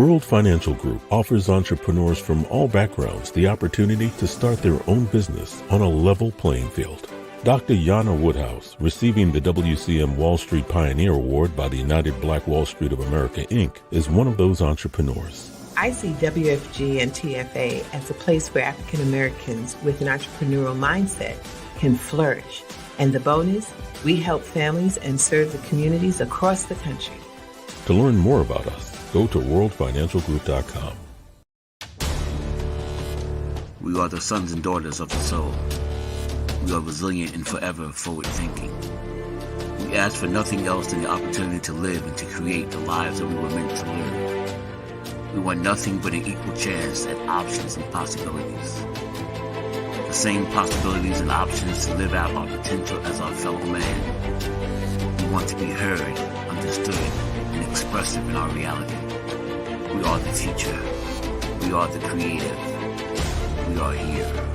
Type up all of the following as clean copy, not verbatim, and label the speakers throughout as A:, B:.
A: World Financial Group offers entrepreneurs from all backgrounds the opportunity to start their own business on a level playing field. Dr. Yana Woodhouse, receiving the WCM Wall Street Pioneer Award by the United Black Wall Street of America, Inc., is one of those entrepreneurs.
B: I see WFG and TFA as a place where African Americans with an entrepreneurial mindset can flourish. And the bonus, we help families and serve the communities across the country.
A: To learn more about us, go to worldfinancialgroup.com.
C: We are the sons and daughters of the soul. We are resilient and forever forward-thinking. We ask for nothing else than the opportunity to live and to create the lives that we were meant to live. We want nothing but an equal chance at options and possibilities. The same possibilities and options to live out our potential as our fellow man. We want to be heard, understood, and expressive in our reality. We are the future. We are the creative. We are here.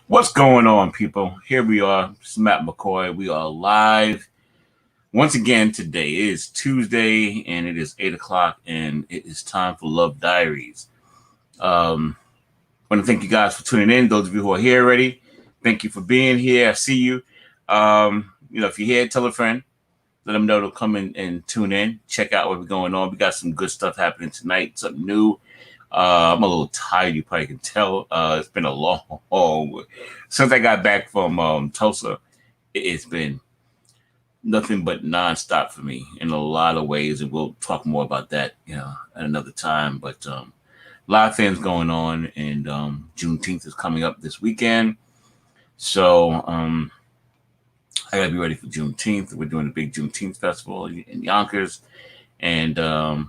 C: What's going on, people? Here we are. This is Matt McCoy. We are live once again. Today is Tuesday, and it is 8 o'clock, and it is time for Love Diaries. I want to thank you guys for tuning in. Those of you who are here already, thank you for being here. I see you. If you're here, tell a friend. Let them know to come in and tune in. Check out what's going on. We got some good stuff happening tonight. Something new. I'm a little tired, you probably can tell. It's been a long since I got back from Tulsa. It's been nothing but nonstop for me in a lot of ways, and we'll talk more about that, at another time. But a lot of things going on, and Juneteenth is coming up this weekend, so I gotta be ready for Juneteenth. We're doing a big Juneteenth festival in Yonkers, and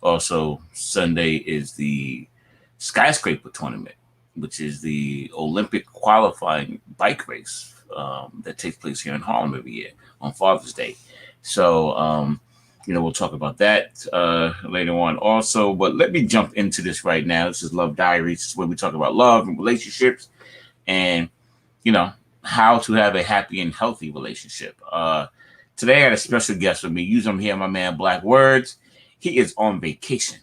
C: also, Sunday is the Skyscraper Tournament, which is the Olympic qualifying bike race that takes place here in Harlem every year on Father's Day. So, we'll talk about that later on also. But let me jump into this right now. This is Love Diaries. This is where we talk about love and relationships and, how to have a happy and healthy relationship. Today, I had a special guest with me. Usually I'm here, my man, Blakwordz. He is on vacation,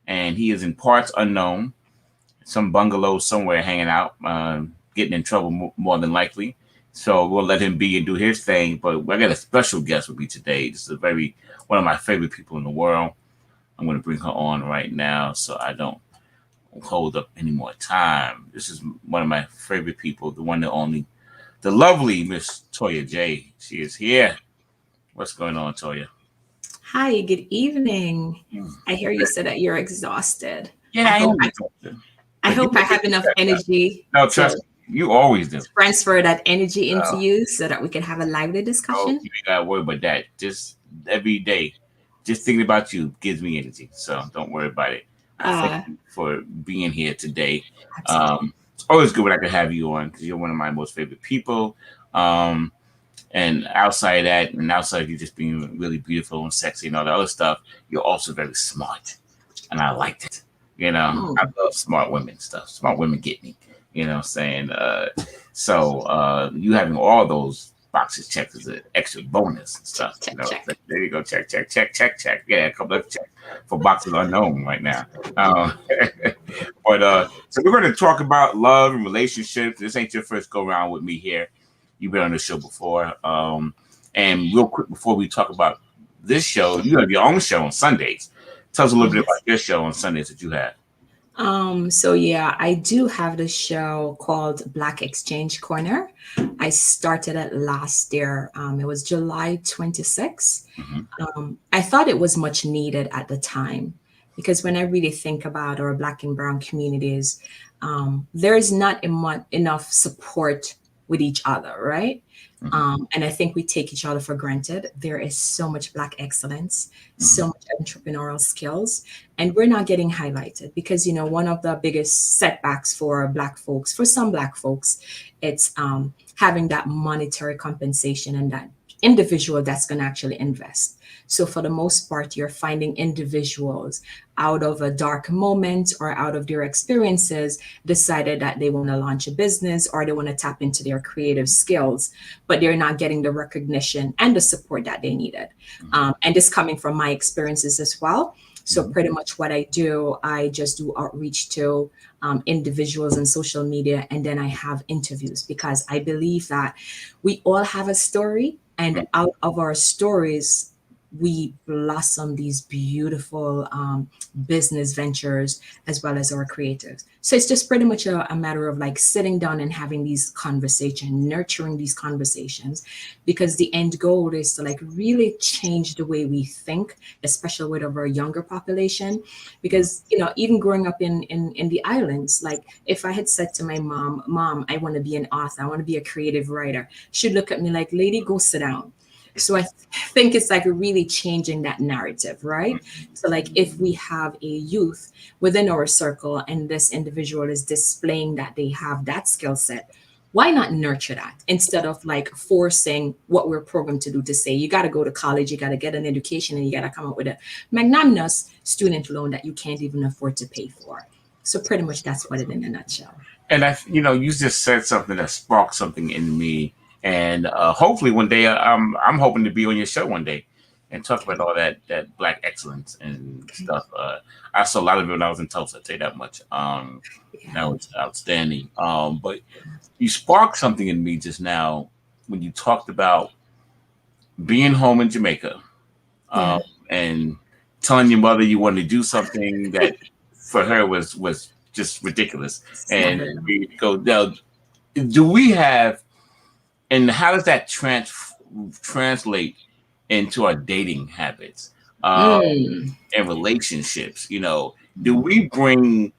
C: and he is in parts unknown, some bungalow somewhere hanging out, getting in trouble more than likely. So we'll let him be and do his thing. But I got a special guest with me today. This is one of my favorite people in the world. I'm going to bring her on right now so I don't hold up any more time. This is one of my favorite people, the one, the only, the lovely Miss Toya J. She is here. What's going on, Toya?
D: Hi, good evening. I hear you said that you're exhausted.
C: Yeah,
D: I hope I have enough energy.
C: No, trust me, you always do.
D: Transfer that energy into you so that we can have a lively discussion.
C: Oh, you gotta worry about that. Just every day, just thinking about you gives me energy. So don't worry about it. Thank you for being here today. It's always good when I can have you on because you're one of my most favorite people. And outside that, and outside of you just being really beautiful and sexy and all that other stuff, you're also very smart. And I liked it. I love smart women stuff. Smart women get me. You know what I'm saying? So you having all those boxes checked is an extra bonus and stuff.
D: Check.
C: There you go. Check. Yeah, a couple of checks for boxes unknown right now. But so we're going to talk about love and relationships. This ain't your first go around with me here. You've been on the show before. And real quick, before we talk about this show, you have your own show on Sundays. Tell us a little bit about your show on Sundays that you have.
D: So yeah, I do have the show called Black Exchange Corner. I started it last year. It was July 26th.
C: Mm-hmm.
D: I thought it was much needed at the time because when I really think about our Black and Brown communities, there is not enough support with each other, right?
C: Mhm.
D: And I think we take each other for granted. There is so much Black excellence, so
C: Mhm.
D: much entrepreneurial skills, and we're not getting highlighted because, one of the biggest setbacks for Black folks, for some Black folks, it's having that monetary compensation and that individual that's going to actually invest. So for the most part, you're finding individuals out of a dark moment or out of their experiences decided that they want to launch a business or they want to tap into their creative skills, but they're not getting the recognition and the support that they needed. And this coming from my experiences as well. So
C: Mhm.
D: pretty much what I do, I just do outreach to individuals on social media, and then I have interviews because I believe that we all have a story, and
C: Mhm.
D: out of our stories, we blossom these beautiful business ventures as well as our creatives. So it's just pretty much a matter of like sitting down and having these conversations, nurturing these conversations, because the end goal is to like really change the way we think, especially with our younger population. Because even growing up in the islands, like if I had said to my mom, I want to be an author, I want to be a creative writer, she'd look at me like, lady, go sit down. So I think it's like really changing that narrative, right? So like if we have a youth within our circle and this individual is displaying that they have that skill set, why not nurture that instead of like forcing what we're programmed to do, to say you got to go to college, you got to get an education, and you got to come up with a magnanimous student loan that you can't even afford to pay for. So pretty much that's what it in a nutshell.
C: And you just said something that sparked something in me, and hopefully one day, I'm hoping to be on your show one day and talk about all that Black excellence and stuff. I saw a lot of it when I was in Tulsa. I'll tell you that much.
D: Yeah.
C: That was outstanding. But you sparked something in me just now when you talked about being home in Jamaica, um,
D: Yeah.
C: and telling your mother you wanted to do something that for her was just ridiculous.
D: It's not
C: And
D: good enough.
C: we go now, do we have, and how does that translate into our dating habits
D: Mm.
C: and relationships? Do we bring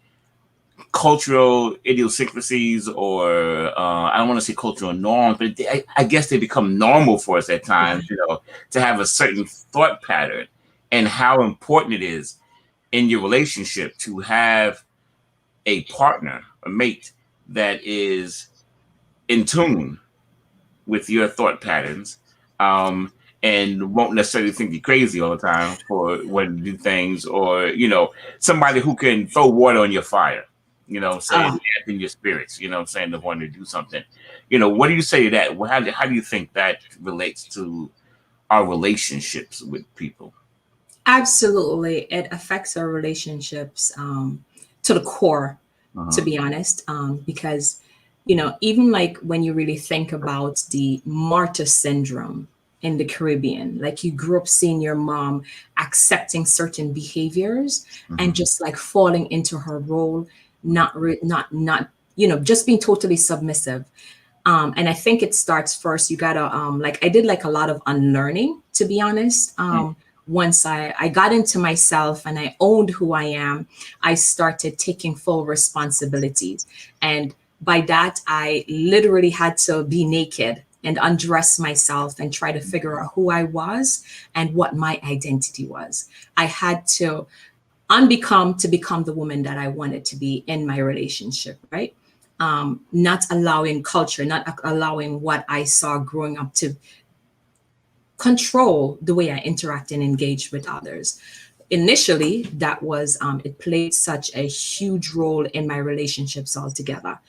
C: cultural idiosyncrasies, or I don't want to say cultural norms, but I guess they become normal for us at
D: Yeah.
C: times, to have a certain thought pattern, and how important it is in your relationship to have a partner, a mate that is in tune with your thought patterns, um, and won't necessarily think you're crazy all the time for when you do things, or somebody who can throw water on your fire, saying
D: Ah,
C: in your spirits, saying they want to do something. What do you say to that? How do you think that relates to our relationships with people?
D: absolutely. It affects our relationships to the core, to
C: Uh-huh.
D: be honest, because, even like when you really think about the martyr syndrome in the Caribbean, like you grew up seeing your mom accepting certain behaviors and
C: Hmm.
D: just like falling into her role, not, just being totally submissive. And I think it starts first. You gotta like I did like a lot of unlearning, to be honest. Once I got into myself and I owned who I am, I started taking full responsibilities. And by that, I literally had to be naked and undress myself and try to figure out who I was and what my identity was. I had to unbecome to become the woman that I wanted to be in my relationship, right? Not allowing culture, not allowing what I saw growing up to control the way I interact and engage with others. Initially, that was it played such a huge role in my relationships altogether.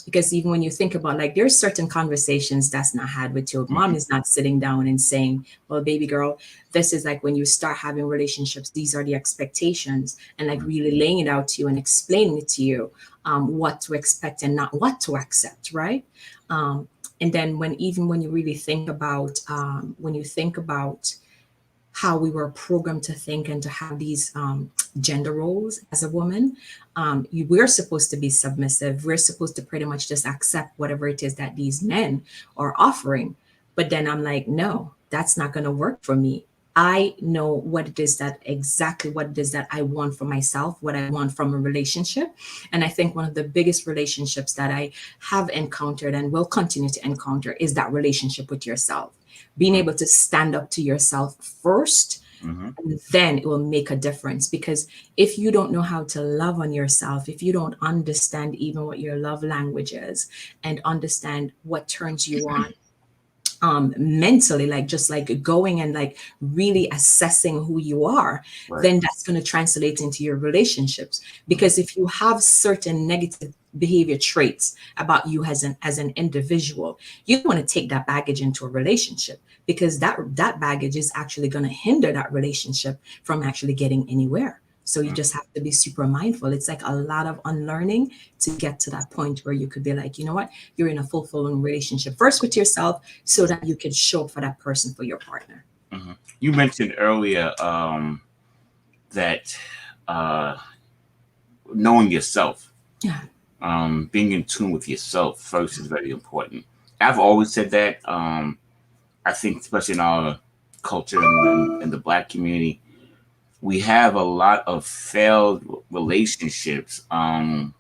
D: Because even when you think about like there's certain conversations that's not had with your mom, is not sitting down and saying, well, baby girl, this is like when you start having relationships, these are the expectations, and like really laying it out to you and explaining it to you, what to expect and not what to accept, right? And then when you really think about when you think about how we were programmed to think and to have these gender roles as a woman. We're supposed to be submissive. We're supposed to pretty much just accept whatever it is that these men are offering. But then I'm like, no, that's not going to work for me. I know what it is that exactly what it is that I want for myself, what I want from a relationship. And I think one of the biggest relationships that I have encountered and will continue to encounter is that relationship with yourself. Being able to stand up to yourself first,
C: Mm-hmm.
D: and then it will make a difference. Because if you don't know how to love on yourself, if you don't understand even what your love language is and understand what turns you on, mentally, like just like going and like really assessing who you are,
C: Right.
D: then that's going to translate into your relationships. Because if you have certain negative behavior traits about you as an individual, you don't want to take that baggage into a relationship, because that baggage is actually going to hinder that relationship from actually getting anywhere. So you just have to be super mindful. It's like a lot of unlearning to get to that point where you could be like, you know what, you're in a fulfilling relationship first with yourself, so that you can show up for that person, for your partner.
C: Mm-hmm. You mentioned earlier that uh, knowing yourself,
D: Yeah.
C: being in tune with yourself first is very important. I've always said that. I think, especially in our culture and in the Black community, we have a lot of failed relationships um,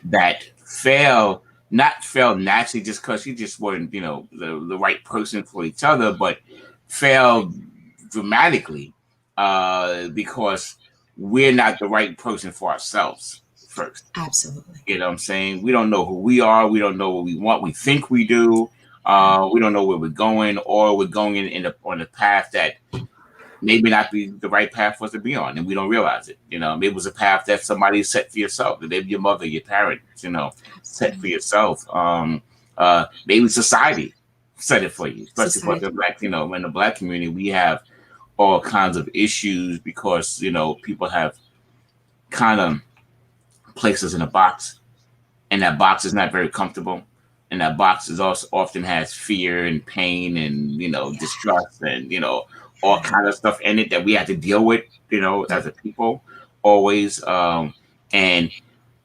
C: that fail, not fail naturally just because you just weren't, the right person for each other, but fail dramatically because we're not the right person for ourselves first.
D: Absolutely.
C: You know what I'm saying? We don't know who we are. We don't know what we want. We think we do. We don't know where we're going, or we're going on a path that maybe not be the right path for us to be on, and we don't realize it. Maybe it was a path that somebody set for yourself, maybe your mother, your parents, set for
D: Absolutely.
C: yourself. Maybe society set it for you, especially for the
D: Society.
C: Black, in the Black community, we have all kinds of issues because, people have kind of placed us in a box, and that box is not very comfortable. And that box is also often has fear and pain and distrust and all kind of stuff in it that we have to deal with as a people always. And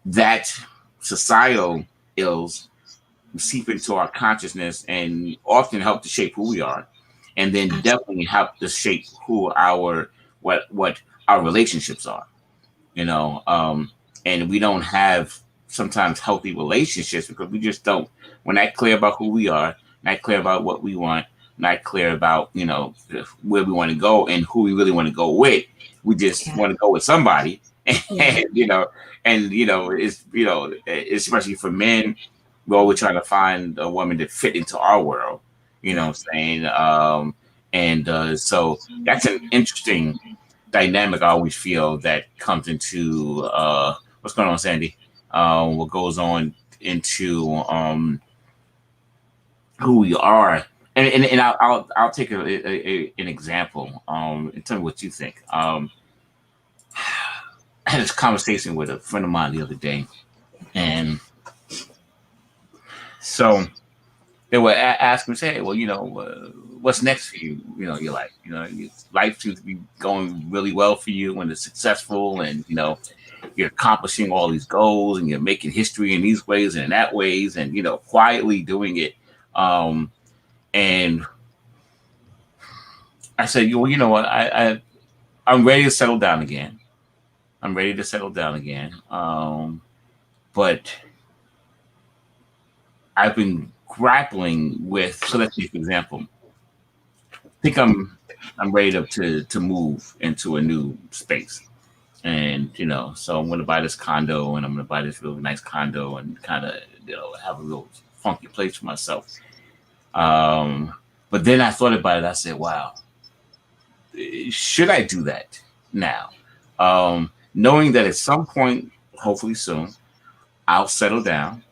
C: that societal ills seep into our consciousness and often help to shape who we are, and then definitely help to shape who what our relationships are. you know and we don't have sometimes healthy relationships because we just don't, we're not clear about who we are, not clear about what we want, not clear about where we want to go and who we really want to go with. We just
D: Yeah.
C: want to go with somebody.
D: Yeah.
C: And it's especially for men, we're always trying to find a woman that fit into our world, what
D: Yeah.
C: I'm saying. So that's an interesting dynamic. I always feel that comes into what's going on, Sandy. What goes on into who we are, and I'll take an example. And tell me what you think. I had this conversation with a friend of mine the other day, and so they were asking me, say, hey, well, what's next for you? Your life. Your life seems to be going really well for you when it's successful, and you're accomplishing all these goals, and you're making history in these ways and in that ways, and quietly doing it. And I said, well, you know what? I'm ready to settle down again. I'm ready to settle down again. But I've been grappling with. So let's take an example. I think I'm ready to move into a new space, and so I'm going to buy this condo, and I'm going to buy this really nice condo, and kind of have a little funky place for myself. But then I thought about it. I said, wow, should I do that now? Knowing that at some point, hopefully soon, I'll settle down.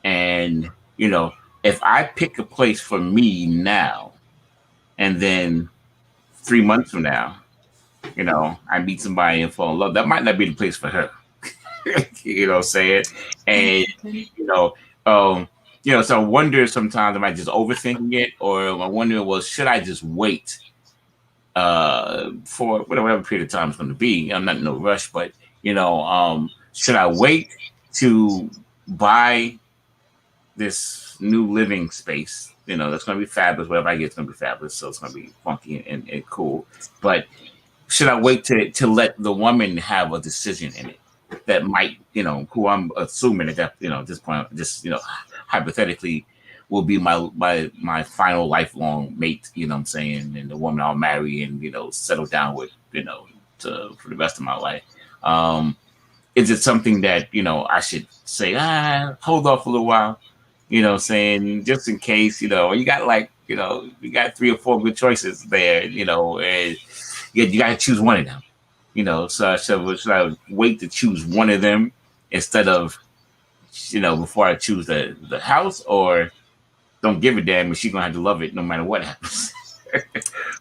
C: And, if I pick a place for me now, and then 3 months from now, I meet somebody and fall in love, that might not be the place for her. You know what I'm saying? And, you know, um, so I wonder sometimes, am I just overthinking it? Or am I wondering, well, should I just wait for whatever period of time it's going to be? I'm not in no rush, but should I wait to buy this new living space. That's going to be fabulous. Whatever I get, it's going to be fabulous. So it's going to be funky and cool. But should I wait to let the woman have a decision in it that might, who I'm assuming at that, at this point, just, hypothetically will be my final lifelong mate, what I'm saying, and the woman I'll marry and, settle down with, for the rest of my life. Is it something that, I should say, hold off a little while, saying just in case, you got like, you got 3 or 4 good choices there, and you got to choose one of them, so should I wait to choose one of them instead of, before I choose the house, or don't give a damn if she's going to have to love it no matter what happens?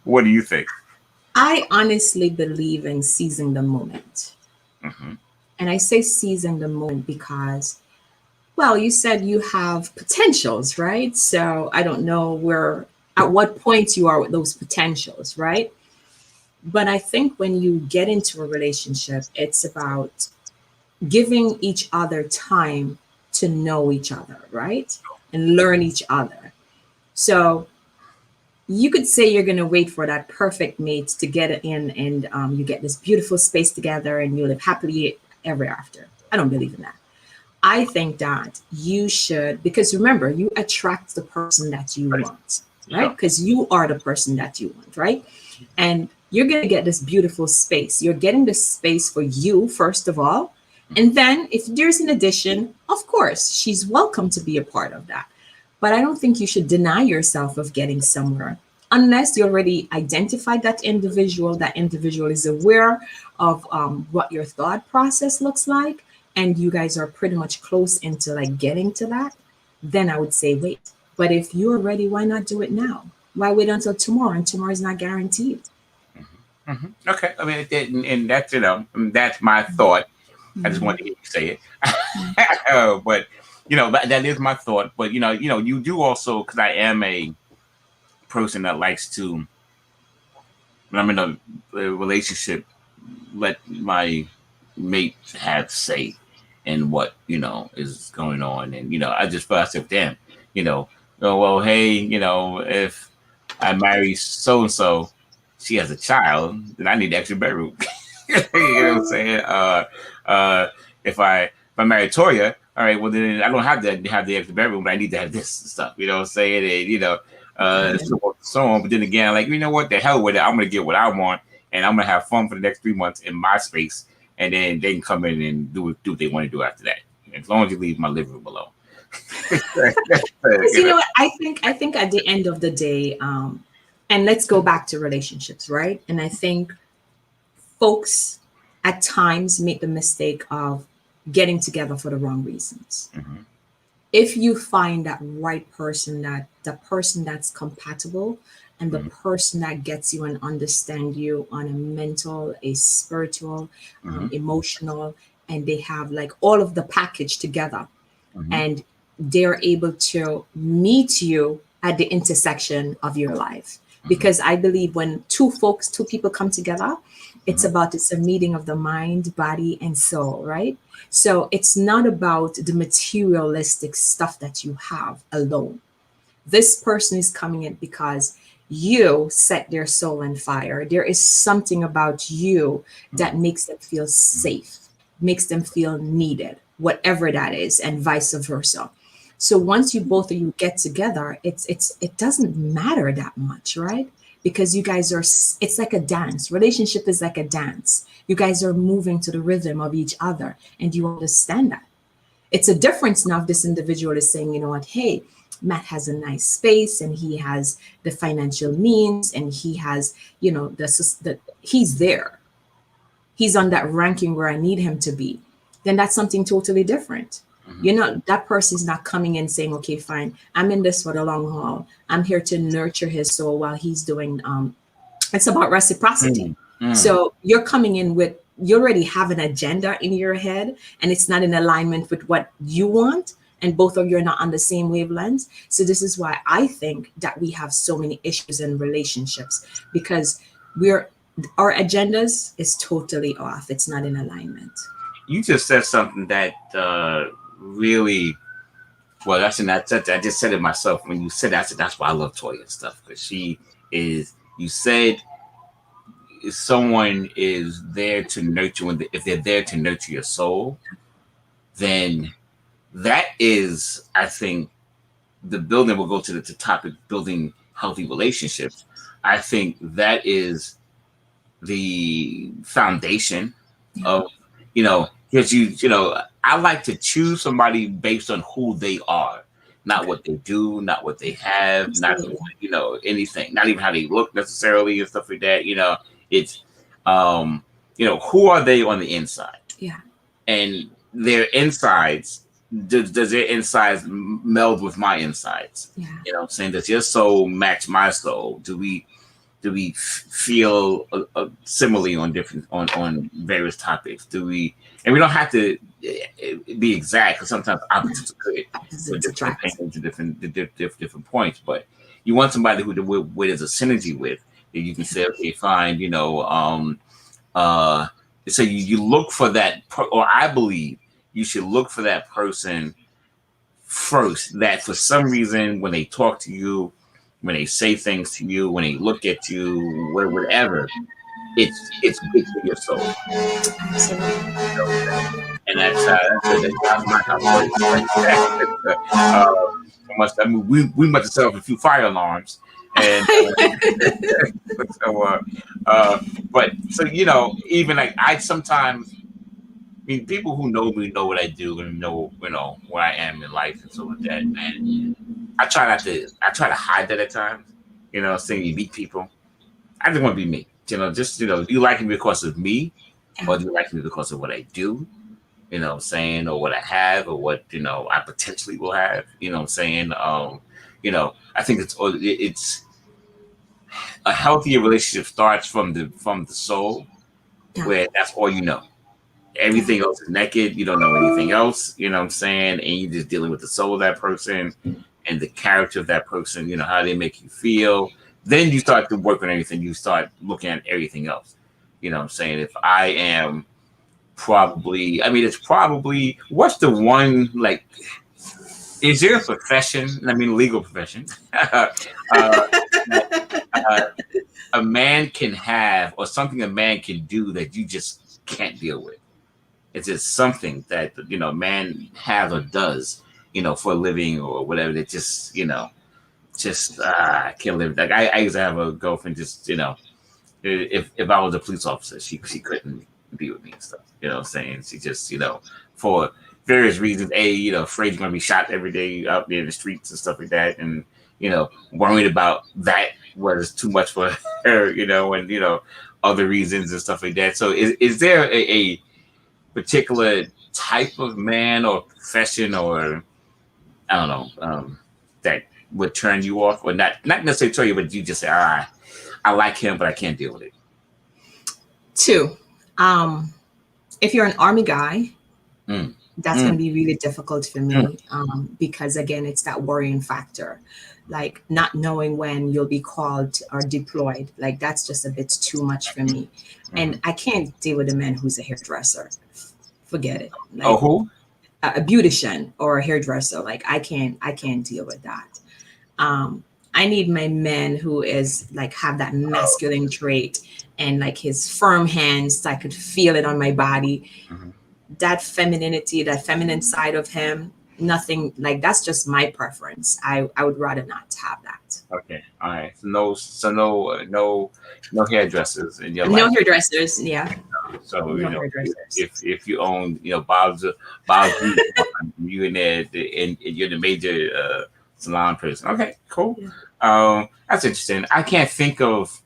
C: What do you think?
D: I honestly believe in seizing the moment.
C: Mm-hmm.
D: And I say seizing the moment because, well, you said you have potentials, right? So I don't know at what point you are with those potentials, right? But I think when you get into a relationship, it's about giving each other time to know each other, right? And learn each other. So you could say you're going to wait for that perfect mate to get it in, and you get this beautiful space together and you live happily ever after. I don't believe in that. I think that you should, because remember, you attract the person that you want, right? Because you are the person that you want, right? And you're going to get this beautiful space. You're getting this space for you, first of all. And then if there's an addition, of course, she's welcome to be a part of that. But I don't think you should deny yourself of getting somewhere unless you already identified that individual is aware of what your thought process looks like, and you guys are pretty much close into like getting to that, then I would say wait. But if you're ready, why not do it now? Why wait until tomorrow? And tomorrow is not guaranteed.
C: Mm-hmm. Mm-hmm. Okay. I mean, and that's, that's my thought. I just wanted to hear you say it. But, that is my thought. But, you do also, because I am a person that likes to, when I'm in a relationship, let my mate have say in what, is going on. And, I just felt myself, damn, well, hey, if I marry so-and-so, she has a child, then I need the extra bedroom. You know what I'm saying? If I marry Toya, all right, well then I don't have to have the extra bedroom, but I need to have this stuff. You know what I'm saying? And so on. But then again, like, you know what? The hell with it. I'm gonna get what I want, and I'm gonna have fun for the next 3 months in my space, and then they can come in and do what they want to do after that. As long as you leave my living room alone.
D: You know what? I think at the end of the day, and let's go back to relationships, right? And I think folks at times make the mistake of getting together for the wrong reasons.
C: Mm-hmm.
D: If you find that right person, the person that's compatible, and the person that gets you and understand you on a mental, a spiritual, emotional, and they have like all of the package together, and they're able to meet you at the intersection of your life. Because I believe when two people come together, it's a meeting of the mind, body, and soul, right? So it's not about the materialistic stuff that you have alone. This person is coming in because you set their soul on fire. There is something about you that makes them feel safe, makes them feel needed, whatever that is, and vice versa. So once both of you get together, it doesn't matter that much, right? Because you guys it's like a dance. Relationship is like a dance. You guys are moving to the rhythm of each other, and you understand that. It's a difference now if this individual is saying, you know what, hey, Matt has a nice space and he has the financial means and he has, he's there. He's on that ranking where I need him to be. Then that's something totally different. That person's not coming in saying, okay, fine, I'm in this for the long haul. I'm here to nurture his soul while he's doing, it's about reciprocity. So you're coming in you already have an agenda in your head and it's not in alignment with what you want. And both of you are not on the same wavelength. So this is why I think that we have so many issues in relationships, because our agendas is totally off. It's not in alignment.
C: You just said something that really Well, I just said it myself when you said that. I said that's why I love Toya and stuff, because she is. You said if someone is there to nurture if they're there to nurture your soul, then that is, I think, the building will go to the topic building healthy relationships. I think that is the foundation
D: Yeah,
C: of, because I like to choose somebody based on who they are, not
D: okay,
C: what they do, not what they have, not
D: absolutely.
C: anything, not even how they look necessarily and stuff like that. It's um who are they on the inside,
D: Yeah,
C: and their insides, does their insides meld with my insides?
D: yeah,
C: You know what I'm saying? Does your soul match my soul? Do we feel similarly on different on various topics? Do we? And we don't have to be exact, because sometimes
D: yeah.
C: opposites are good for
D: Opposites
C: different
D: attract.
C: opinions and different points. But you want somebody where there's a synergy with, that you can
D: Yeah,
C: say, okay, fine, uh, so you look for that, or I believe you should look for that person first, that for some reason when they talk to you, when they say things to you, when they look at you, whatever, it's good for your soul.
D: absolutely.
C: You know what I'm saying? And that's my house. So it's like that. uh, we must have set off a few fire alarms, and so but so even like I sometimes. I mean, people who know me know what I do and know, where I am in life and so like that. And I try not to. I try to hide that at times. Saying you meet people, I just want to be me. Just you like me because of me,
D: Yeah,
C: or do you like me because of what I do? What I'm saying, or what I have, or what I potentially will have. What I'm saying. I think it's a healthier relationship starts from the soul,
D: yeah,
C: where that's all you know.
D: yeah,
C: Everything else is naked. You don't know anything else. You know what I'm saying? And you're just dealing with the soul of that person and the character of that person, how they make you feel. Then you start to work on everything. You start looking at everything else. You know what I'm saying? If I am it's probably, what's the one, like, is there a profession? I mean, legal profession, that a man can have, or something a man can do that you just can't deal with? It's just something that a man has or does, for a living or whatever. That just I can't live. Like I used to have a girlfriend. Just if I was a police officer, she couldn't be with me and stuff. What I'm saying? She just for various reasons. Afraid you're gonna be shot every day out there in the streets and stuff like that, and worried about that was too much for her. And other reasons and stuff like that. So is there a particular type of man or profession, or I don't know, that would turn you off, or not necessarily turn you, but you just say, I like him, but I can't deal with it.
D: two. Um, if you're an army guy,
C: Mm,
D: that's going
C: mm,
D: to be really difficult for
C: mm,
D: me, because again, it's that worrying factor, like not knowing when you'll be called or deployed. Like that's just a bit too much for me, and
C: mhm.
D: I can't deal with a man who's a hairdresser. Forget it.
C: Oh,
D: Like
C: who?
D: a beautician or a hairdresser. Like I can't deal with that. I need my man who is like have that
C: Oh,
D: masculine trait and like his firm hands. I could feel it on my body.
C: mhm.
D: That femininity, that feminine side of him. Nothing like that's just my preference. I would rather not have that.
C: Okay, all right. So no hairdressers in your
D: No
C: life.
D: hairdressers. Yeah,
C: So
D: no
C: if
D: hairdressers.
C: if you own Bob's Beauty Salon, you in there, and you're the major salon person. Okay, cool.
D: Yeah,
C: That's interesting. I can't think of.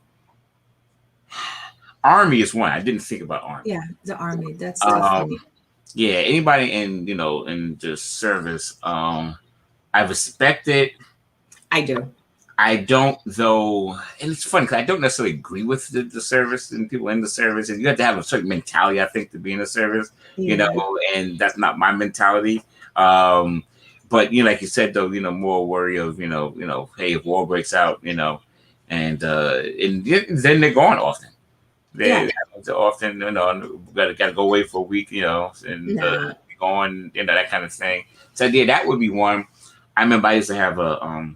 C: Army is one. I didn't think about Army.
D: yeah. The army. That's tough for me.
C: Um, yeah, anybody in the service. I respect it.
D: I do.
C: I don't though, and it's funny because I don't necessarily agree with the service and people in the service. And you have to have a certain mentality, I think, to be in the service.
D: Yeah.
C: And that's not my mentality. Um, but like you said though, more worry of hey, if war breaks out, and then they're gone often.
D: Yeah.
C: They're often gotta go away for a week, and
D: Nah.
C: be gone, that kind of thing. So yeah, that would be one. I remember I used to have a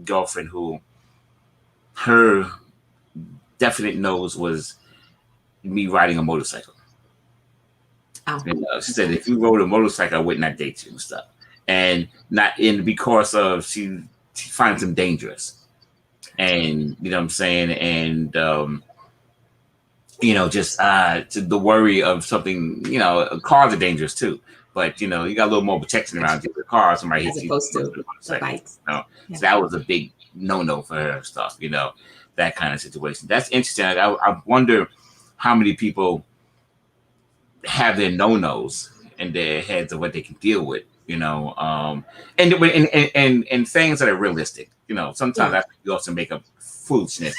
C: girlfriend who her definite nose was me riding a motorcycle.
D: Oh,
C: And she said, if you rode a motorcycle, I would not date you and stuff. And not in because of she finds them dangerous. And you know what I'm saying? And just to the worry of something, cars are dangerous too. But you got a little more protection around you. The car, somebody
D: as
C: hits you.
D: opposed to the bikes.
C: Yeah.
D: Yeah.
C: So that was a big no for her stuff, that kind of situation. That's interesting. I wonder how many people have their no-nos in their heads of what they can deal with, and things that are realistic. Sometimes I think we also make up foolishness,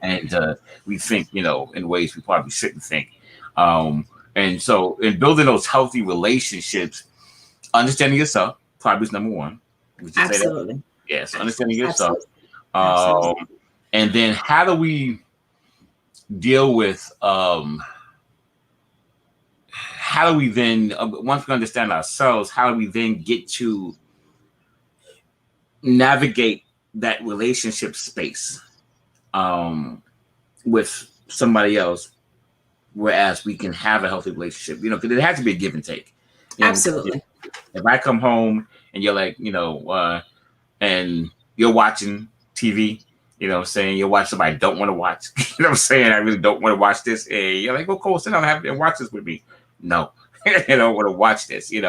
C: and we think, in ways we probably shouldn't think. And so in building those healthy relationships, understanding yourself probably is number one. Would you say that?
D: Absolutely.
C: Yes, understanding yourself.
D: Absolutely.
C: And then how do we deal with how do we then once we understand ourselves, how do we then get to navigate that relationship space with somebody else, whereas we can have a healthy relationship, because it has to be a give and take.
D: Absolutely.
C: If I come home and you're like, and you're watching TV, saying you're watching somebody I don't want to watch, I'm saying I really don't want to watch this, and you're like, well, cool, sit down and watch this with me. No, I don't want to watch this. Do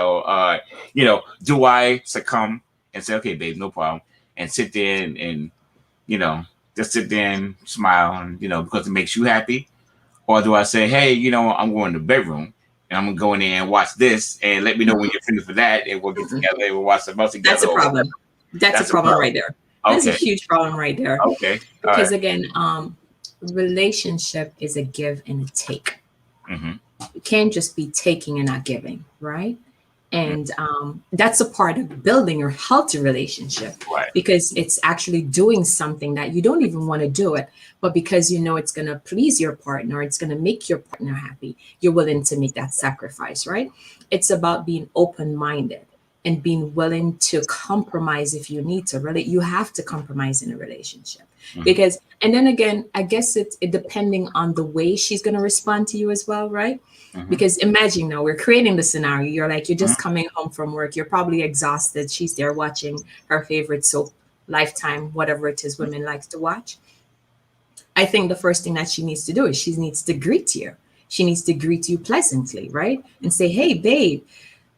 C: I succumb and say, okay, babe, no problem, and sit there and just sit there and smile, and because it makes you happy, or do I say, hey, I'm going to the bedroom and I'm gonna go in there and watch this, and let me know when you're finished with that, and we'll get together and we'll watch something else together.
D: That's a problem. That's a problem right there. That's a huge problem right there.
C: Okay.
D: Because again, relationship is a give and a take.
C: Mm-hmm.
D: You can't just be taking and not giving, right? And that's a part of building a healthy relationship,
C: right?
D: Because it's actually doing something that you don't even want to do it, but because it's going to please your partner, it's going to make your partner happy, you're willing to make that sacrifice, right? It's about being open-minded and being willing to compromise if you need to. Really, you have to compromise in a relationship. Because, and then again, I guess it depending on the way she's going to respond to you as well, right? Because imagine now we're creating the scenario. You're just coming home from work. You're probably exhausted. She's there watching her favorite soap, Lifetime, whatever it is women likes to watch. I think the first thing that she needs to do is she needs to greet you. She needs to greet you pleasantly, right? And say, hey, babe,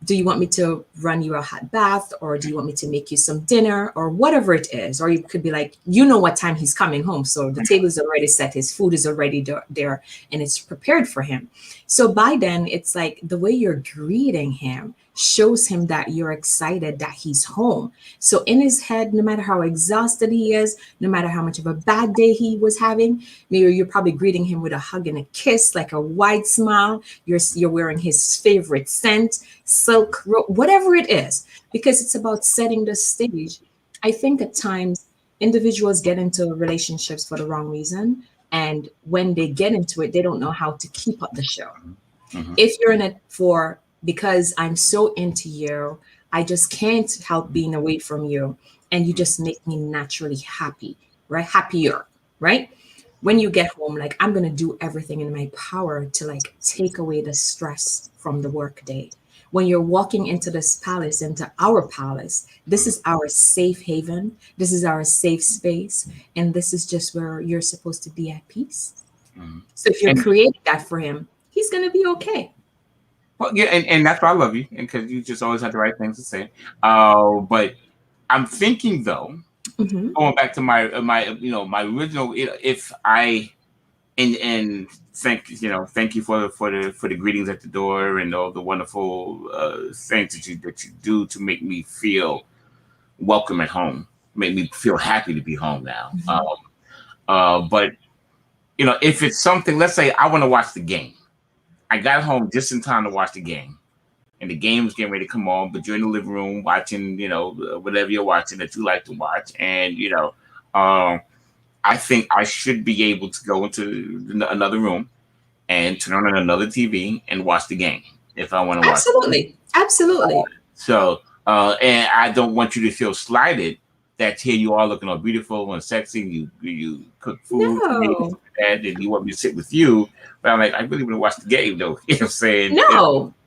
D: do you want me to run you a hot bath, or do you want me to make you some dinner, or whatever it is? Or you could be like, what time he's coming home. So the table is already set. His food is already there and it's prepared for him. So by then it's like the way you're greeting him shows him that you're excited that he's home. So in his head, no matter how exhausted he is, no matter how much of a bad day he was having, maybe you're probably greeting him with a hug and a kiss, like a wide smile. You're wearing his favorite scent, silk, whatever it is, because it's about setting the stage. I think at times individuals get into relationships for the wrong reason. And when they get into it, they don't know how to keep up the show. If you're in it because I'm so into you, I just can't help being away from you, and you just make me naturally happy, right? Happier, right? When you get home, like, I'm going to do everything in my power to take away the stress from the work day. When you're walking into this palace, into our palace, this is our safe haven. This is our safe space. And this is just where you're supposed to be at peace. So if you're creating that for him, he's going to be okay.
C: Well, yeah, and that's why I love you, and because you just always have the right things to say. But I'm thinking though, going back to my original, if I and thank you for the greetings at the door and all the wonderful things that you do to make me feel welcome at home, make me feel happy to be home now. But if it's something, let's say I want to watch the game. I got home just in time to watch the game, and the game was getting ready to come on, but you're in the living room watching, whatever you're watching that you like to watch. And, I think I should be able to go into another room and turn on another TV and watch the game if I want to watch.
D: Absolutely.
C: So, And I don't want you to feel slighted that here you are looking all beautiful and sexy. You cook food for me
D: No,
C: and you want me to sit with you. But I'm like, I really want to watch the game though. You know what I'm saying?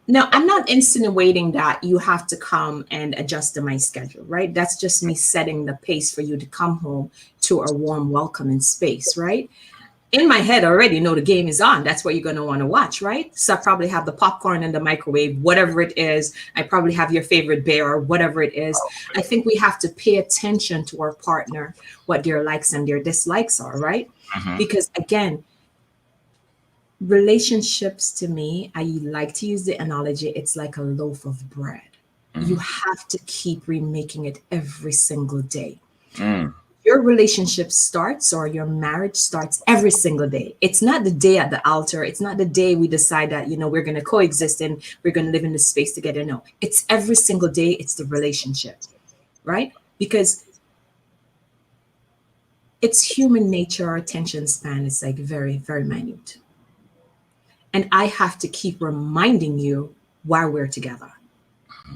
D: no, I'm not insinuating that you have to come and adjust to my schedule, right? That's just me setting the pace for you to come home to a warm, welcoming space, right? In my head, I already know the game is on. That's what you're going to want to watch, right? So I probably have the popcorn in the microwave, whatever it is. I probably have your favorite bear or whatever it is. I think we have to pay attention to our partner, what their likes and their dislikes are, right?
C: Mhm.
D: Because again, relationships to me, I like to use the analogy, it's like a loaf of bread. You
C: Mhm.
D: have to keep remaking it every single day.
C: Mm.
D: Your relationship starts or your marriage starts every single day. It's not the day at the altar. It's not the day we decide that, we're going to coexist and we're going to live in this space together. No, it's every single day. It's the relationship, right? Because it's human nature. Our attention span is like very, very minute. And I have to keep reminding you why we're together.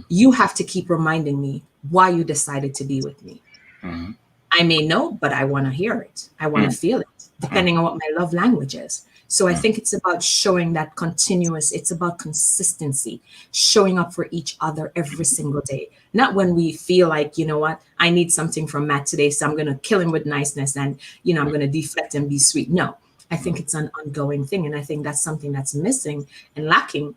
D: You have to keep reminding me why you decided to be with me.
C: Mhm.
D: I may know, but I want to hear it. I want to
C: Mm.
D: feel it,
C: Mm.
D: depending on what my love language is. So I
C: Mm.
D: think it's about showing that continuous, it's about consistency, showing up for each other every single day. Not when we feel like, you know what, I need something from Matt today, so I'm going to kill him with niceness and, I'm going to deflect and be sweet. No, I think it's an ongoing thing. And I think that's something that's missing and lacking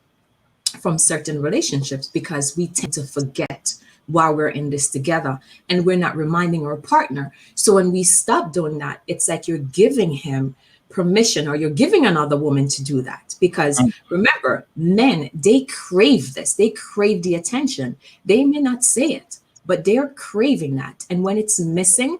D: from certain relationships because we tend to forget while we're in this together and we're not reminding our partner. So when we stop doing that, it's like you're giving him permission or you're giving another woman to do that. Because
C: Mm.
D: remember, men, they crave this, they crave the attention. They may not say it, but they're craving that. And when it's missing,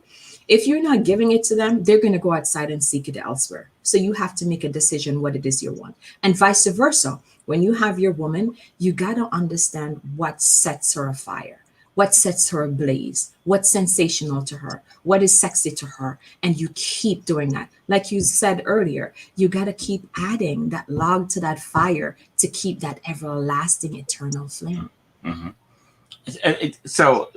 D: if you're not giving it to them, they're going to go outside and seek it elsewhere. So you have to make a decision what it is you want, and vice versa. When you have your woman, you got to understand what sets her afire, what sets her ablaze, what's sensational to her, what is sexy to her. And you keep doing that. Like you said earlier, you got to keep adding that log to that fire to keep that everlasting eternal flame.
C: Mhm. So,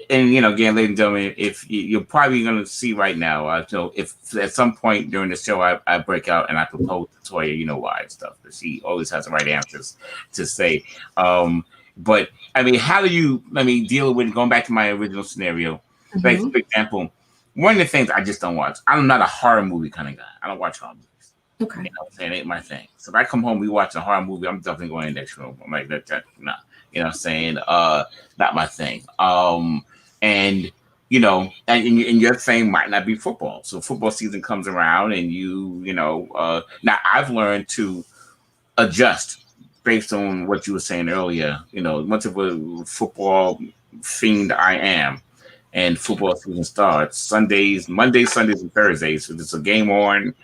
C: and again, ladies and gentlemen, if you're probably going to see right now, so if at some point during the show I break out and I propose to Toya, you know why and stuff, but she always has the right answers to say. But I mean, how do you? I mean, deal with going back to my original scenario? Like
D: Hmm.
C: for example, one of the things I just don't watch. I'm not a horror movie kind of guy. I don't watch horror movies.
D: Okay.
C: What I'm saying? It ain't my thing. So if I come home, we watch a horror movie, I'm definitely going in the next room. I'm like, that nah. You know what I'm saying? Not my thing. And and your thing might not be football. So football season comes around and now I've learned to adjust based on what you were saying earlier. Much of a football fiend I am. And football season starts Sundays, Mondays, Sundays, and Thursdays. So there's a game on.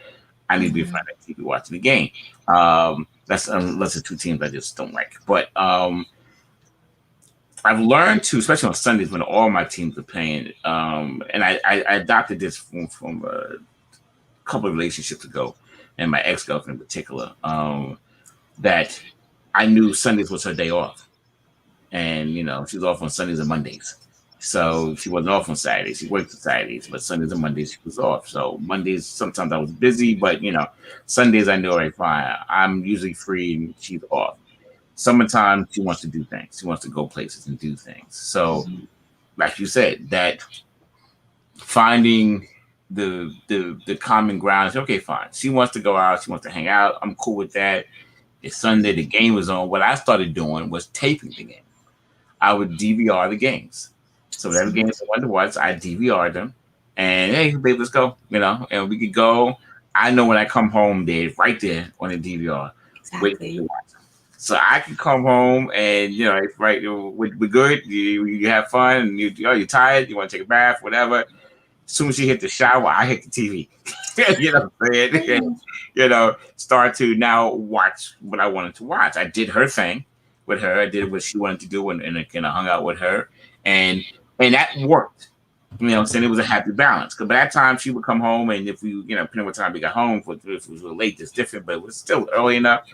C: I need to be in
D: Mhm.
C: front of the TV watching the game. That's unless the two teams I just don't like. But I've learned to, especially on Sundays when all my teams are playing, and I adopted this from a couple of relationships ago, and my ex girlfriend in particular, that I knew Sundays was her day off, and she was off on Sundays and Mondays. So she wasn't off on Saturdays. She worked on Saturdays, but Sundays and Mondays she was off. So Mondays sometimes I was busy, but Sundays I knew, all right, fine. I'm usually free and she's off. Summertime she wants to do things. She wants to go places and do things. So, like you said, that finding the common ground is okay, fine. She wants to go out. She wants to hang out. I'm cool with that. It's Sunday. The game was on. What I started doing was taping the game. I would DVR the games. So whatever
D: Smart.
C: games I wanted to watch, I DVR them. And hey, babe, let's go. And we could go. I know when I come home, they're right there on the DVR, waiting to
D: Exactly.
C: watch them. So I can come home and it's right, we're good. You have fun. And you're tired. You want to take a bath, whatever. As soon as she hit the shower, I hit the TV. You know what I'm saying?
D: Yeah.
C: Start to now watch what I wanted to watch. I did her thing with her. I did what she wanted to do, and I kind of hung out with her, and that worked. Saying it was a happy balance. Because by that time, she would come home, and if we, depending on what time we got home, if it was late, it's different, but it was still early enough.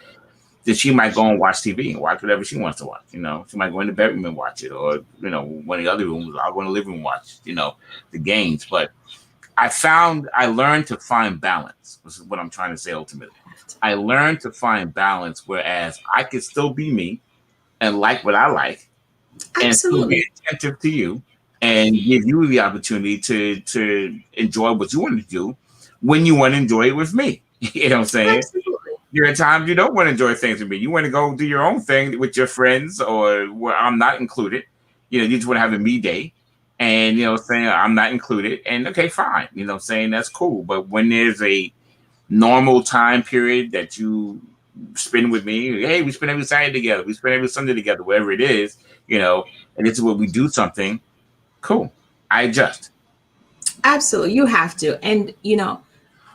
C: that she might go and watch TV and watch whatever she wants to watch. She might go in the bedroom and watch it, or one of the other rooms. I'll go in the living room and watch the games. But I learned to find balance. This is what I'm trying to say ultimately. I learned to find balance, whereas I could still be me and like what I like, and still be attentive to you and give you the opportunity to enjoy what you want to do when you want to enjoy it with me. You know what I'm saying?
D: Absolutely.
C: There are times you don't want to enjoy things with me. You want to go do your own thing with your friends, or where I'm not included. You just want to have a me day, and saying I'm not included. And okay, fine. Saying that's cool. But when there's a normal time period that you spend with me, hey, we spend every Saturday together, we spend every Sunday together, whatever it is, and this is where we do something, cool. I adjust.
D: Absolutely. You have to. And,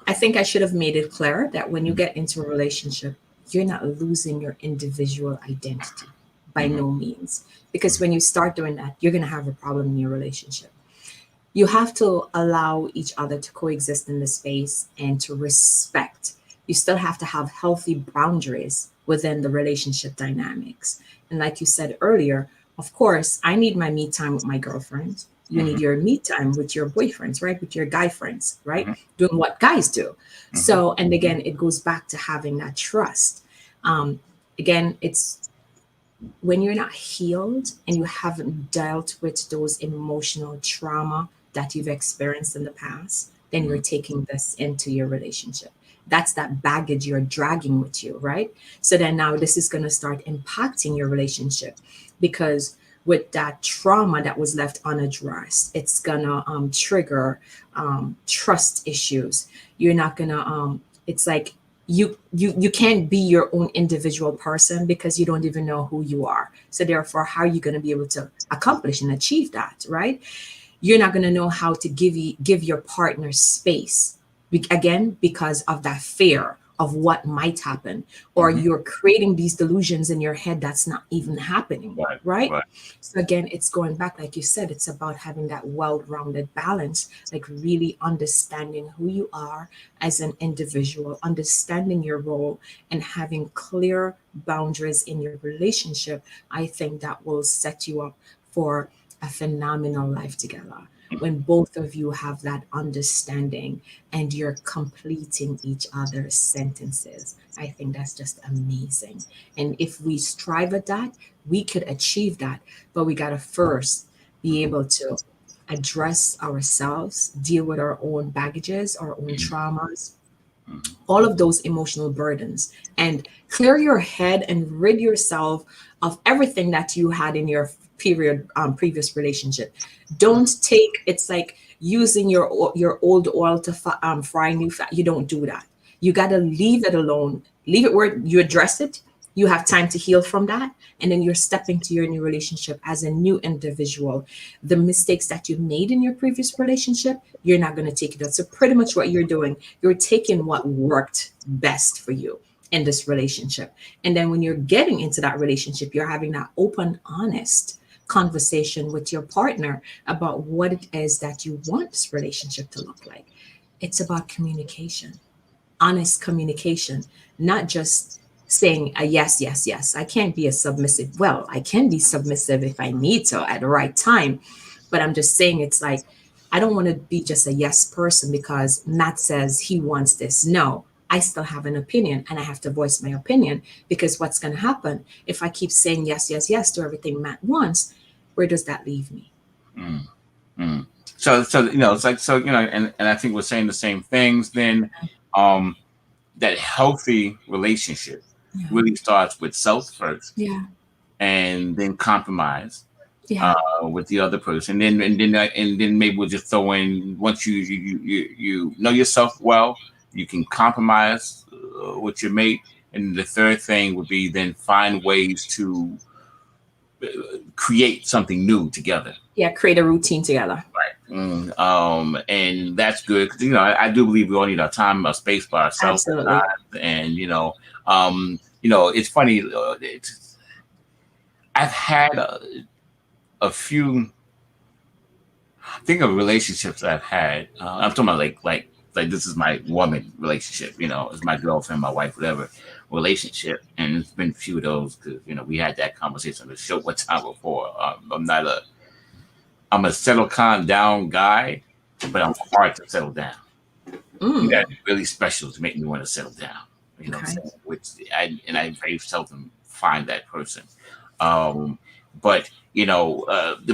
D: I think I should have made it clear that when you get into a relationship, you're not losing your individual identity by no means. Because when you start doing that, you're going to have a problem in your relationship. You have to allow each other to coexist in the space and to respect. You still have to have healthy boundaries within the relationship dynamics. And like you said earlier, of course, I need my me time with my girlfriend. You need your me time with your boyfriends, right? With your guy friends, right? Doing what guys do. So, and again, it goes back to having that trust. Again, it's when you're not healed and you haven't dealt with those emotional trauma that you've experienced in the past, then you're taking this into your relationship. That's that baggage you're dragging with you, right? So then now this is going to start impacting your relationship, because with that trauma that was left unaddressed, it's gonna trigger trust issues. You're not gonna. It's like you can't be your own individual person because you don't even know who you are. So therefore, how are you gonna be able to accomplish and achieve that, right? You're not gonna know how to give your partner space, again, because of that fear of what might happen, or you're creating these delusions in your head that's not even happening, right? So again, it's going back, like you said, it's about having that well-rounded balance, like really understanding who you are as an individual, understanding your role, and having clear boundaries in your relationship. I think that will set you up for a phenomenal life together, when both of you have that understanding and you're completing each other's sentences. I think that's just amazing. And if we strive at that, we could achieve that. But we got to first be able to address ourselves, deal with our own baggages, our own traumas, all of those emotional burdens, and clear your head and rid yourself of everything that you had in your previous relationship. Don't take, it's like using your old oil to fry new fat. You don't do that. You got to leave it alone. Leave it where you address it. You have time to heal from that, and then you're stepping to your new relationship as a new individual. The mistakes that you made in your previous relationship, you're not going to take it out. So pretty much what you're doing, you're taking what worked best for you in this relationship. And then when you're getting into that relationship, you're having that open, honest conversation with your partner about what it is that you want this relationship to look like. It's about communication, honest communication, not just saying a yes, yes, yes. I can't be a submissive. Well, I can be submissive if I need to at the right time. But I'm just saying, it's like, I don't want to be just a yes person because Matt says he wants this. No, I still have an opinion, and I have to voice my opinion, because what's going to happen if I keep saying yes, yes, yes to everything Matt wants? Where does that leave me?
C: So it's like, and I think we're saying the same things. Then that healthy relationship really starts with self first, and then compromise with the other person, and then maybe we'll just throw in, once you know yourself well, you can compromise with your mate, and the third thing would be then find ways to create something new together.
D: Create a routine together.
C: Right. And that's good, because I do believe we all need our time, our space by ourselves.
D: Absolutely.
C: And it's funny. I've had a few. Think of relationships I've had. I'm talking about like this is my woman relationship. It's my girlfriend, my wife, whatever. relationship, and it's been a few of those because we had that conversation on the show one time before. I'm a settle down guy, but I'm hard to settle down. You got to be really special to make me want to settle down. You know what I'm saying? Which I very seldom find that person. But but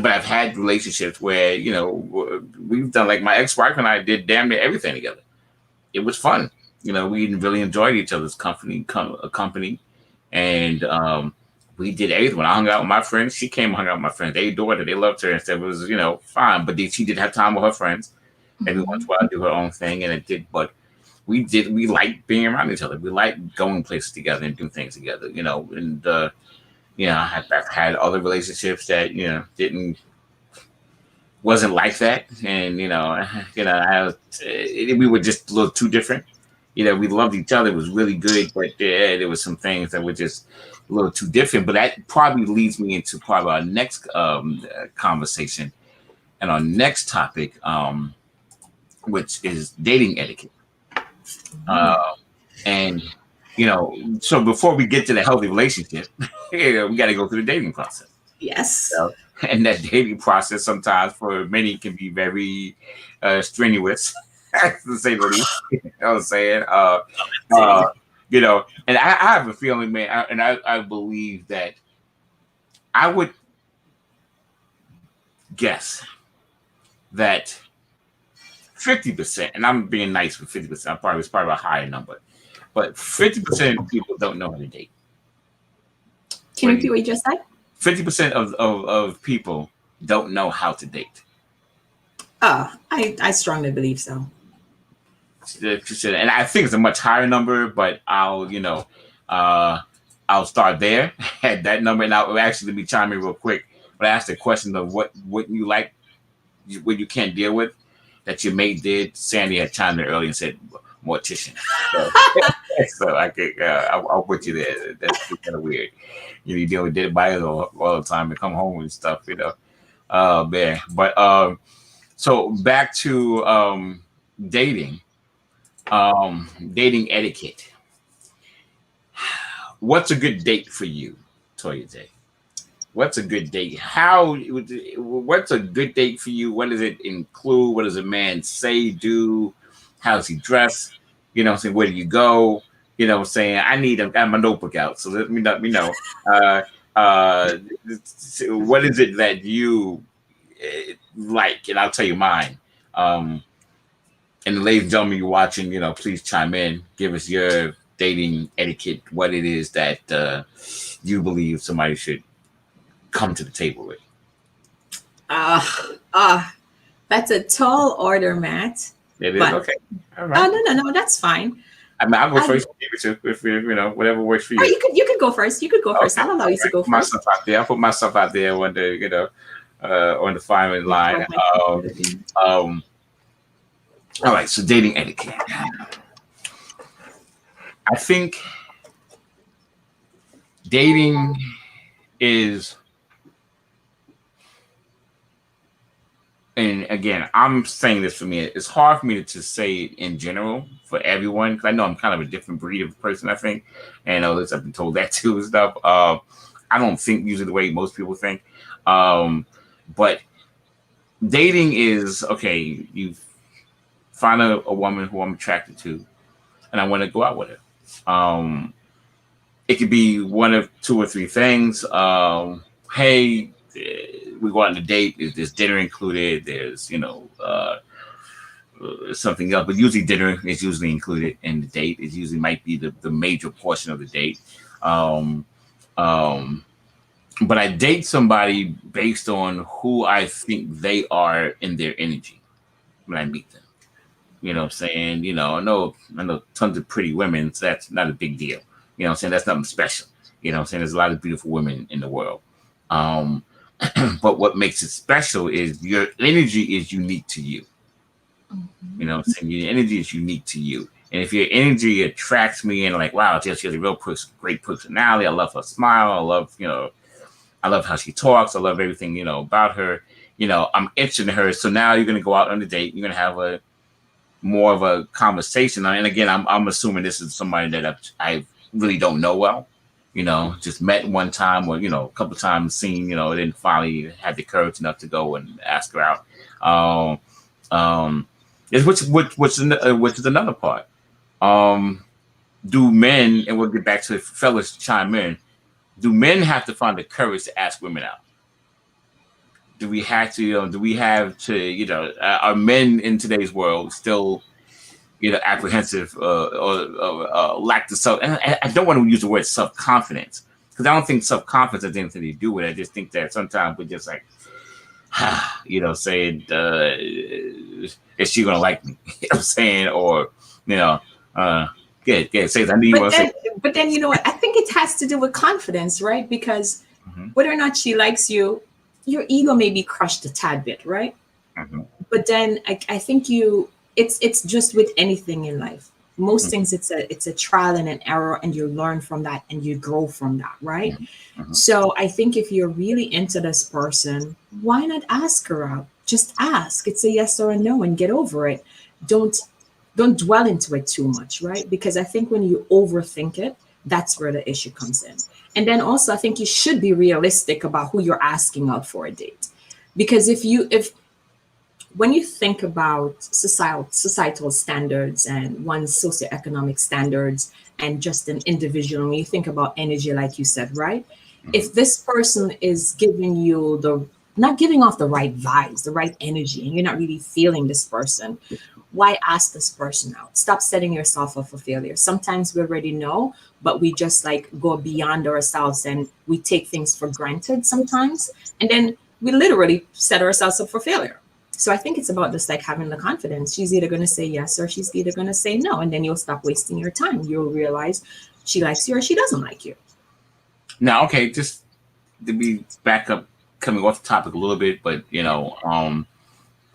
C: I've had relationships where we've done, like my ex-wife and I did damn near everything together. It was fun. We really enjoyed each other's company, and we did everything. When I hung out with my friends, she came and hung out with my friends. They adored her. They loved her and said it was fine. But she did have time with her friends. Every once in a while, do her own thing, and it did. But we liked being around each other. We liked going places together and doing things together. And I've had other relationships that wasn't like that, and we were just a little too different. We loved each other. It was really good, but there was some things that were just a little too different. But that probably leads me into probably our next conversation and our next topic, which is dating etiquette. And so before we get to the healthy relationship, we got to go through the dating process.
D: Yes.
C: And that dating process sometimes for many can be very strenuous, to say the least. You know what I'm saying? And I have a feeling, man, I believe that I would guess that 50%, and I'm being nice with 50%, it's probably a higher number, but 50% of people don't know how to date.
D: Can you repeat what you just said?
C: 50% of people don't know how to date.
D: I strongly believe so.
C: And I think it's a much higher number, but I'll start there at that number, and I'll actually let me chime in real quick. But I asked the question of what you like, what you can't deal with, that your mate did. Sandy had chimed in earlier and said mortician. So I could, I'll put you there. That's kind of weird. You deal with dead bodies all the time and come home and stuff, man. But so back to dating. Dating etiquette. What's a good date for you, Toya J? What's a good date? What's a good date for you? What does it include? What does a man say, do? How does he dress? Where do you go? I got my notebook out, so let me know. What is it that you like? And I'll tell you mine. And ladies and gentlemen, you're watching, please chime in. Give us your dating etiquette, what it is that you believe somebody should come to the table with.
D: That's a tall order, Matt.
C: It is, okay. All right.
D: No, that's fine.
C: I mean, I'll go first if whatever works for you.
D: You could go first. You could go first. I'll allow you to go first.
C: I'll put myself out there on the firing line. All right, so dating etiquette. I think dating is, and again, I'm saying this for me, it's hard for me to say it in general for everyone, because I know I'm kind of a different breed of person, I think. And I've been told that too and stuff. I don't think usually the way most people think. But dating is, okay, you find a woman who I'm attracted to, and I want to go out with her. It could be one of two or three things. Hey, we go out on a date. There's dinner included. There's something else, but usually dinner is usually included in the date. It usually might be the major portion of the date. But I date somebody based on who I think they are in their energy when I meet them. You know what I'm saying? I know tons of pretty women, so that's not a big deal. You know what I'm saying? That's nothing special. You know what I'm saying? There's a lot of beautiful women in the world. But what makes it special is your energy is unique to you. Mm-hmm. You know what I'm saying? Your energy is unique to you. And if your energy attracts me and like, wow, she has a real great personality. I love her smile. I love how she talks. I love everything, about her. I'm interested in her. So now you're going to go out on a date. You're going to have more of a conversation. And again, I'm assuming this is somebody that I've really don't know well. Just met one time or, a couple times seen, then finally had the courage enough to go and ask her out. Um, um, which is another part. Do men, and we'll get back to it, fellas chime in, do men have to find the courage to ask women out? Do we have to, are men in today's world still, apprehensive or lack the self? And I don't want to use the word self-confidence, because I don't think self-confidence has anything to do with it. I just think that sometimes we're just like, saying, is she going to like me? You know what I'm saying? Or, say that. I knew you want to say.
D: But then, you know what? I think it has to do with confidence, right? Because whether or not she likes you, your ego may be crushed a tad bit, right? But then I think it's just with anything in life. Most things, it's a trial and an error, and you learn from that and you grow from that, right? So I think if you're really into this person, why not ask her out? Just ask. It's a yes or a no, and get over it. Don't dwell into it too much, right? Because I think when you overthink it, that's where the issue comes in. And then also, I think you should be realistic about who you're asking out for a date. Because when you think about societal standards and one's socioeconomic standards and just an individual, when you think about energy, like you said, right? If this person is giving you not giving off the right vibes, the right energy, and you're not really feeling this person, why ask this person out? Stop setting yourself up for failure. Sometimes we already know, but we just like go beyond ourselves and we take things for granted sometimes. And then we literally set ourselves up for failure. So I think it's about just like having the confidence. She's either going to say yes or she's either going to say no. And then you'll stop wasting your time. You'll realize she likes you or she doesn't like you.
C: Now, okay, just to be back up, coming off the topic a little bit, but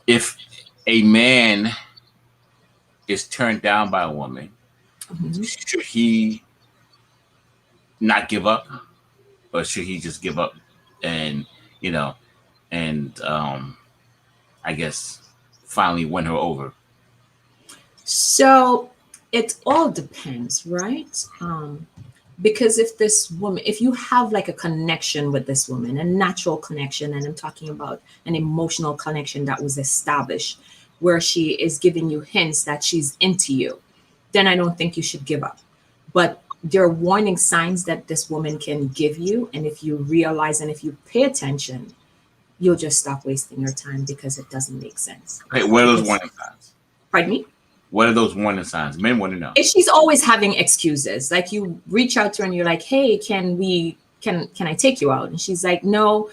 C: if a man is turned down by a woman, should he not give up, or should he just give up and I guess finally win her over?
D: So it all depends, right? Because if you have like a connection with this woman, a natural connection, and I'm talking about an emotional connection that was established, where she is giving you hints that she's into you, then I don't think you should give up. But there are warning signs that this woman can give you. And if you realize and if you pay attention, you'll just stop wasting your time because it doesn't make sense.
C: Hey, what are those warning signs?
D: Pardon me?
C: What are those warning signs? Men want to know.
D: If she's always having excuses, like you reach out to her and you're like, hey, can I take you out? And she's like, no,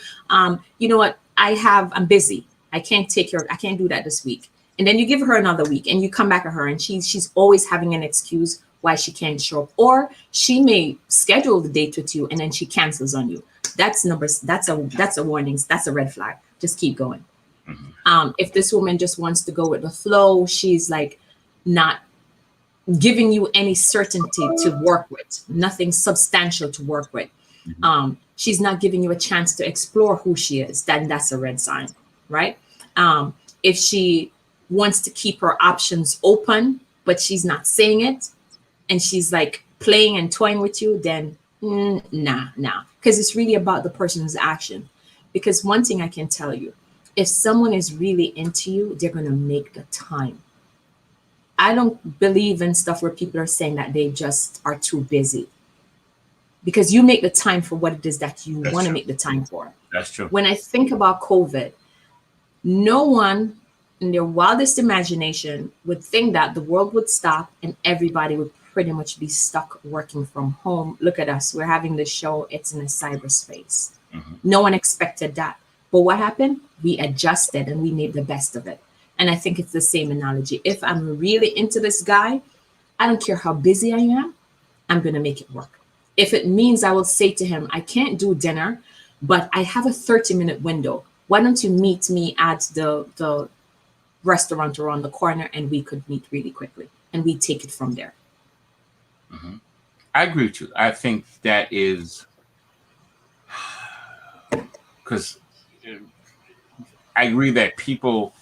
D: you know what? I'm busy. I can't do that this week. And then you give her another week and you come back at her and she's always having an excuse why she can't show up. Or she may schedule the date with you and then she cancels on you. That's a warning. That's a red flag. Just keep going. If this woman just wants to go with the flow, she's like not giving you any certainty to work with, nothing substantial to work with. She's not giving you a chance to explore who she is, then that's a red sign, right? If she wants to keep her options open, but she's not saying it, and she's like playing and toying with you, then nah. Because it's really about the person's action. Because one thing I can tell you, if someone is really into you, they're going to make the time. I don't believe in stuff where people are saying that they just are too busy. Because you make the time for what it is that you want to make the time for.
C: That's true.
D: When I think about COVID, no one in their wildest imagination would think that the world would stop and everybody would pretty much be stuck working from home. Look at us. We're having this show. It's in a cyberspace. No one expected that. But what happened? We adjusted and we made the best of it. And I think it's the same analogy. If I'm really into this guy, I don't care how busy I am, I'm going to make it work. If it means I will say to him, I can't do dinner, but I have a 30-minute window. Why don't you meet me at the restaurant around the corner and we could meet really quickly and we take it from there.
C: I agree with you. I think that is because I agree that people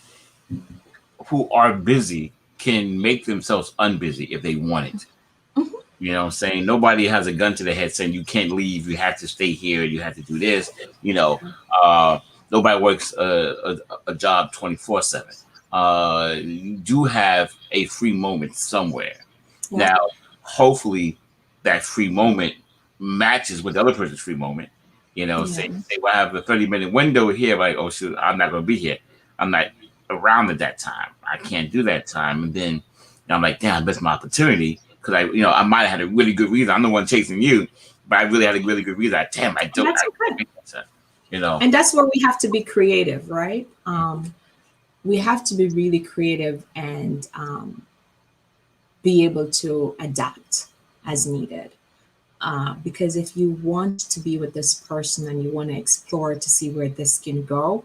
C: who are busy can make themselves unbusy if they want it. You know what I'm saying? Nobody has a gun to the head saying you can't leave, you have to stay here, you have to do this. You know, nobody works a job 24/7. You do have a free moment somewhere.
D: Yeah.
C: Now, hopefully, that free moment matches with the other person's free moment. You know,
D: Yeah.
C: say well, I have a 30-minute window here, like, oh shoot, I'm not gonna be here. I'm not around at that time. I can't do that time. And then I'm like, damn, I missed my opportunity because I might have had a really good reason. I'm the one chasing you, but I really had a really good reason. Damn, I don't.
D: That's
C: I
D: okay.
C: make that time, you know.
D: And that's where we have to be creative, right? We have to be really creative and be able to adapt as needed. Because if you want to be with this person and you want to explore to see where this can go,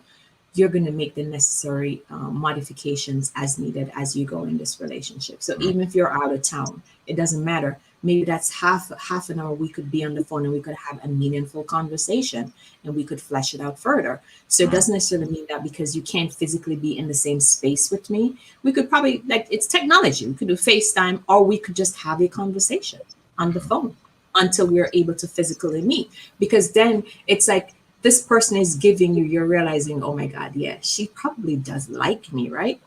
D: you're going to make the necessary modifications as needed as you go in this relationship. So even if you're out of town, it doesn't matter. Maybe that's half an hour we could be on the phone and we could have a meaningful conversation and we could flesh it out further. So it doesn't necessarily mean that because you can't physically be in the same space with me, we could probably, like, it's technology. We could do FaceTime, or we could just have a conversation on the phone until we're able to physically meet. Because then it's like this person is giving you, you're realizing, oh my God, yeah, she probably does like me, right?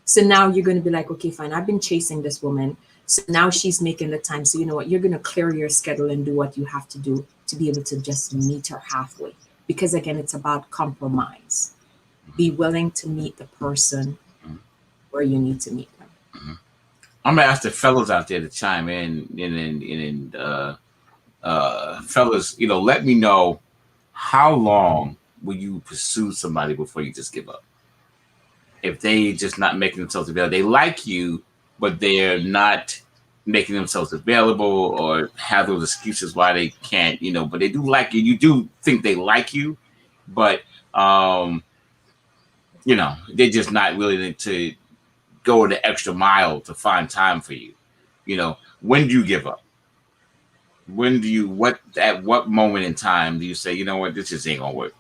D: So now you're going to be like, okay, fine, I've been chasing this woman. So now she's making the time. So you know what? You're going to clear your schedule and do what you have to do to be able to just meet her halfway. Because again, it's about compromise. Be willing to meet the person where you need to meet them.
C: I'm gonna ask the fellas out there to chime in, and fellas, let me know how long will you pursue somebody before you just give up? If they just not making themselves available, they like you, but they're not making themselves available or have those excuses why they can't, but they do like you. You do think they like you, but they're just not willing to go the extra mile to find time for you. When do you give up? At what moment in time do you say, you know what, this just ain't gonna work?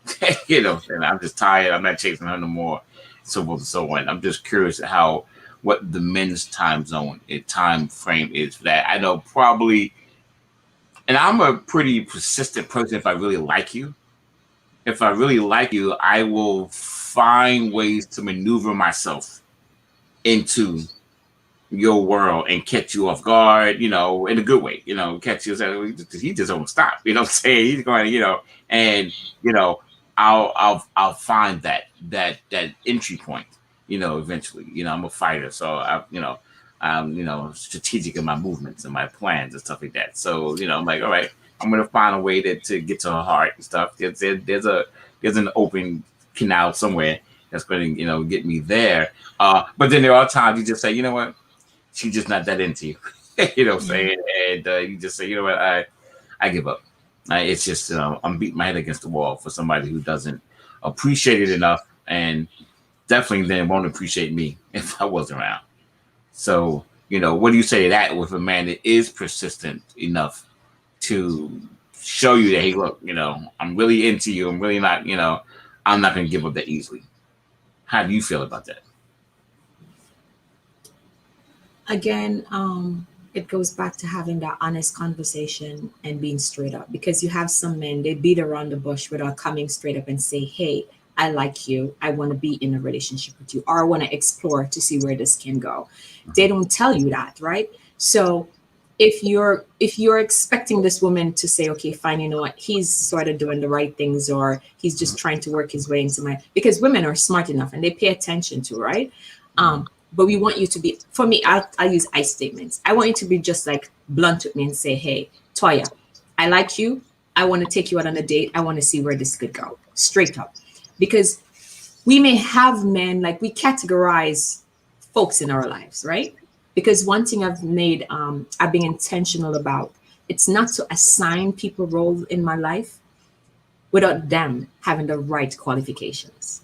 C: And I'm just tired. I'm not chasing her no more. So forth and so on. I'm just curious what the men's time frame is for that. I know probably, and I'm a pretty persistent person. If I really like you, I will find ways to maneuver myself into your world and catch you off guard, in a good way, catch you. He just won't stop, what I'm saying? He's going, and I'll find that entry point, eventually. I'm a fighter, so I'm strategic in my movements and my plans and stuff like that. So, I'm like, all right, I'm gonna find a way to get to her heart and stuff. There's an open canal somewhere that's going to get me there. But then there are times you just say, you know what, she's just not that into you. You know what I'm saying? And you just say, you know what, I give up. It's just I'm beating my head against the wall for somebody who doesn't appreciate it enough, and definitely then won't appreciate me if I wasn't around. So, what do you say to that with a man that is persistent enough to show you that, hey, look, I'm really into you. I'm really not, I'm not going to give up that easily. How do you feel about that?
D: Again, it goes back to having that honest conversation and being straight up, because you have some men, they beat around the bush without coming straight up and say, hey, I like you, I want to be in a relationship with you, or I want to explore to see where this can go. They don't tell you that, right? So if you're expecting this woman to say, okay, fine, you know what, he's sort of doing the right things, or he's just trying to work his way into because women are smart enough and they pay attention to, right? But we want you to be, for me, I'll use I statements. I want you to be just like blunt with me and say, hey, Toya, I like you. I want to take you out on a date. I want to see where this could go. Straight up. Because we may have men, like, we categorize folks in our lives, right? Because one thing I've been intentional about, it's not to assign people roles in my life without them having the right qualifications.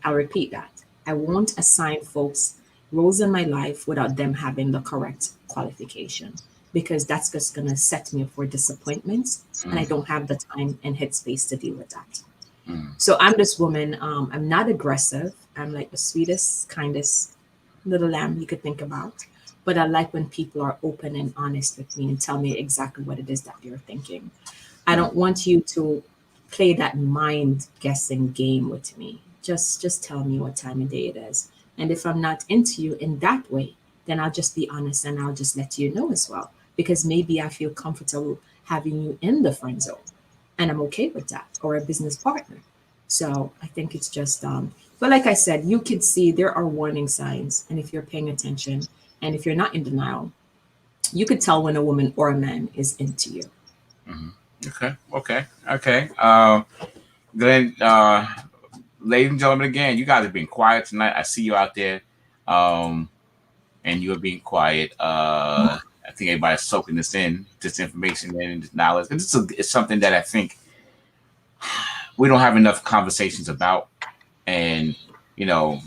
D: I'll repeat that. I won't assign folks roles in my life without them having the correct qualification, because that's just going to set me up for disappointments, and I don't have the time and headspace to deal with that. So I'm this woman. I'm not aggressive. I'm like the sweetest, kindest little lamb you could think about. but I like when people are open and honest with me and tell me exactly what it is that they're thinking. I don't want you to play that mind guessing game with me. Just tell me what time of day it is. And if I'm not into you in that way, then I'll just be honest and I'll just let you know as well. Because maybe I feel comfortable having you in the friend zone and I'm okay with that, or a business partner. So I think it's just but like I said, you could see there are warning signs, and if you're paying attention and if you're not in denial, you could tell when a woman or a man is into you.
C: Mhm. Okay. Then, ladies and gentlemen, again, you guys have been quiet tonight. I see you out there, um, and you are being quiet. I think everybody's soaking this information in, this knowledge. It's something that I think we don't have enough conversations about, and you know,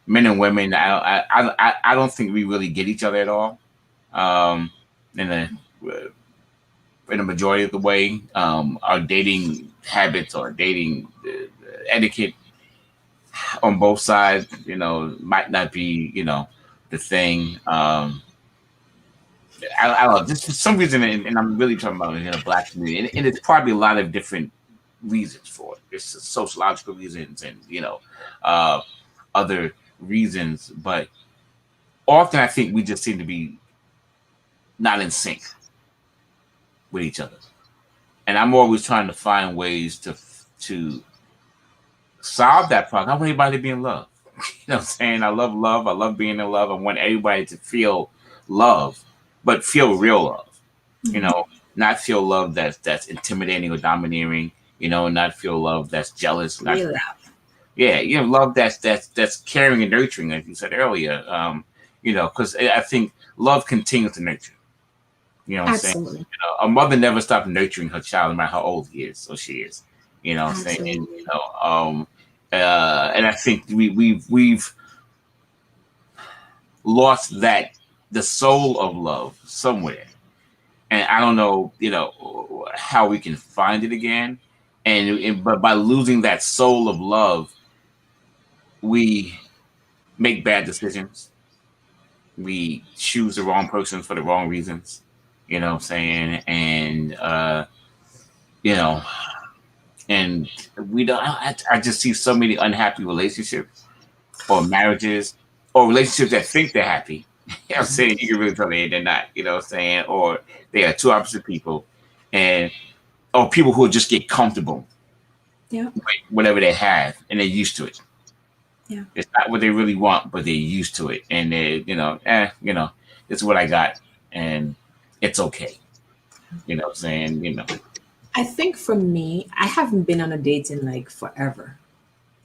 C: men and women. I don't think we really get each other at all. Um, in the in the majority of the way, our dating habits or dating etiquette on both sides, might not be, the thing. I don't know, just for some reason, and I'm really talking about in a black community, and it's probably a lot of different reasons for it. There's sociological reasons and uh, other reasons, but often I think we just seem to be not in sync with each other, and I'm always trying to find ways to solve that problem. I want everybody to be in love. You know what I'm saying? I love love. I love being in love. I want everybody to feel love, but feel real love. You
D: Mhm.
C: know, not feel love that's intimidating or domineering. Not feel love that's jealous. Not
D: Really?
C: yeah, love that's caring and nurturing, like you said earlier. Because I think love continues to nurture. You know what I'm saying?
D: Absolutely.
C: A mother never stops nurturing her child, no matter how old he is or she is. You know what I'm saying? And,
D: Absolutely.
C: and I think we've lost the soul of love somewhere, and I don't know, how we can find it again. But by losing that soul of love, we make bad decisions. We choose the wrong person for the wrong reasons. You know what I'm saying? And you know, and we don't. I just see so many unhappy relationships or marriages or relationships that think they're happy. You know what I'm saying? You can really tell they're not. You know what I'm saying? Or they are two opposite people, and or people who just get comfortable
D: Yeah.
C: with whatever they have and they're used to it.
D: Yeah.
C: It's not what they really want, but they're used to it, and it's what I got, and it's okay. You know what I'm saying?
D: I think for me, I haven't been on a date in like forever.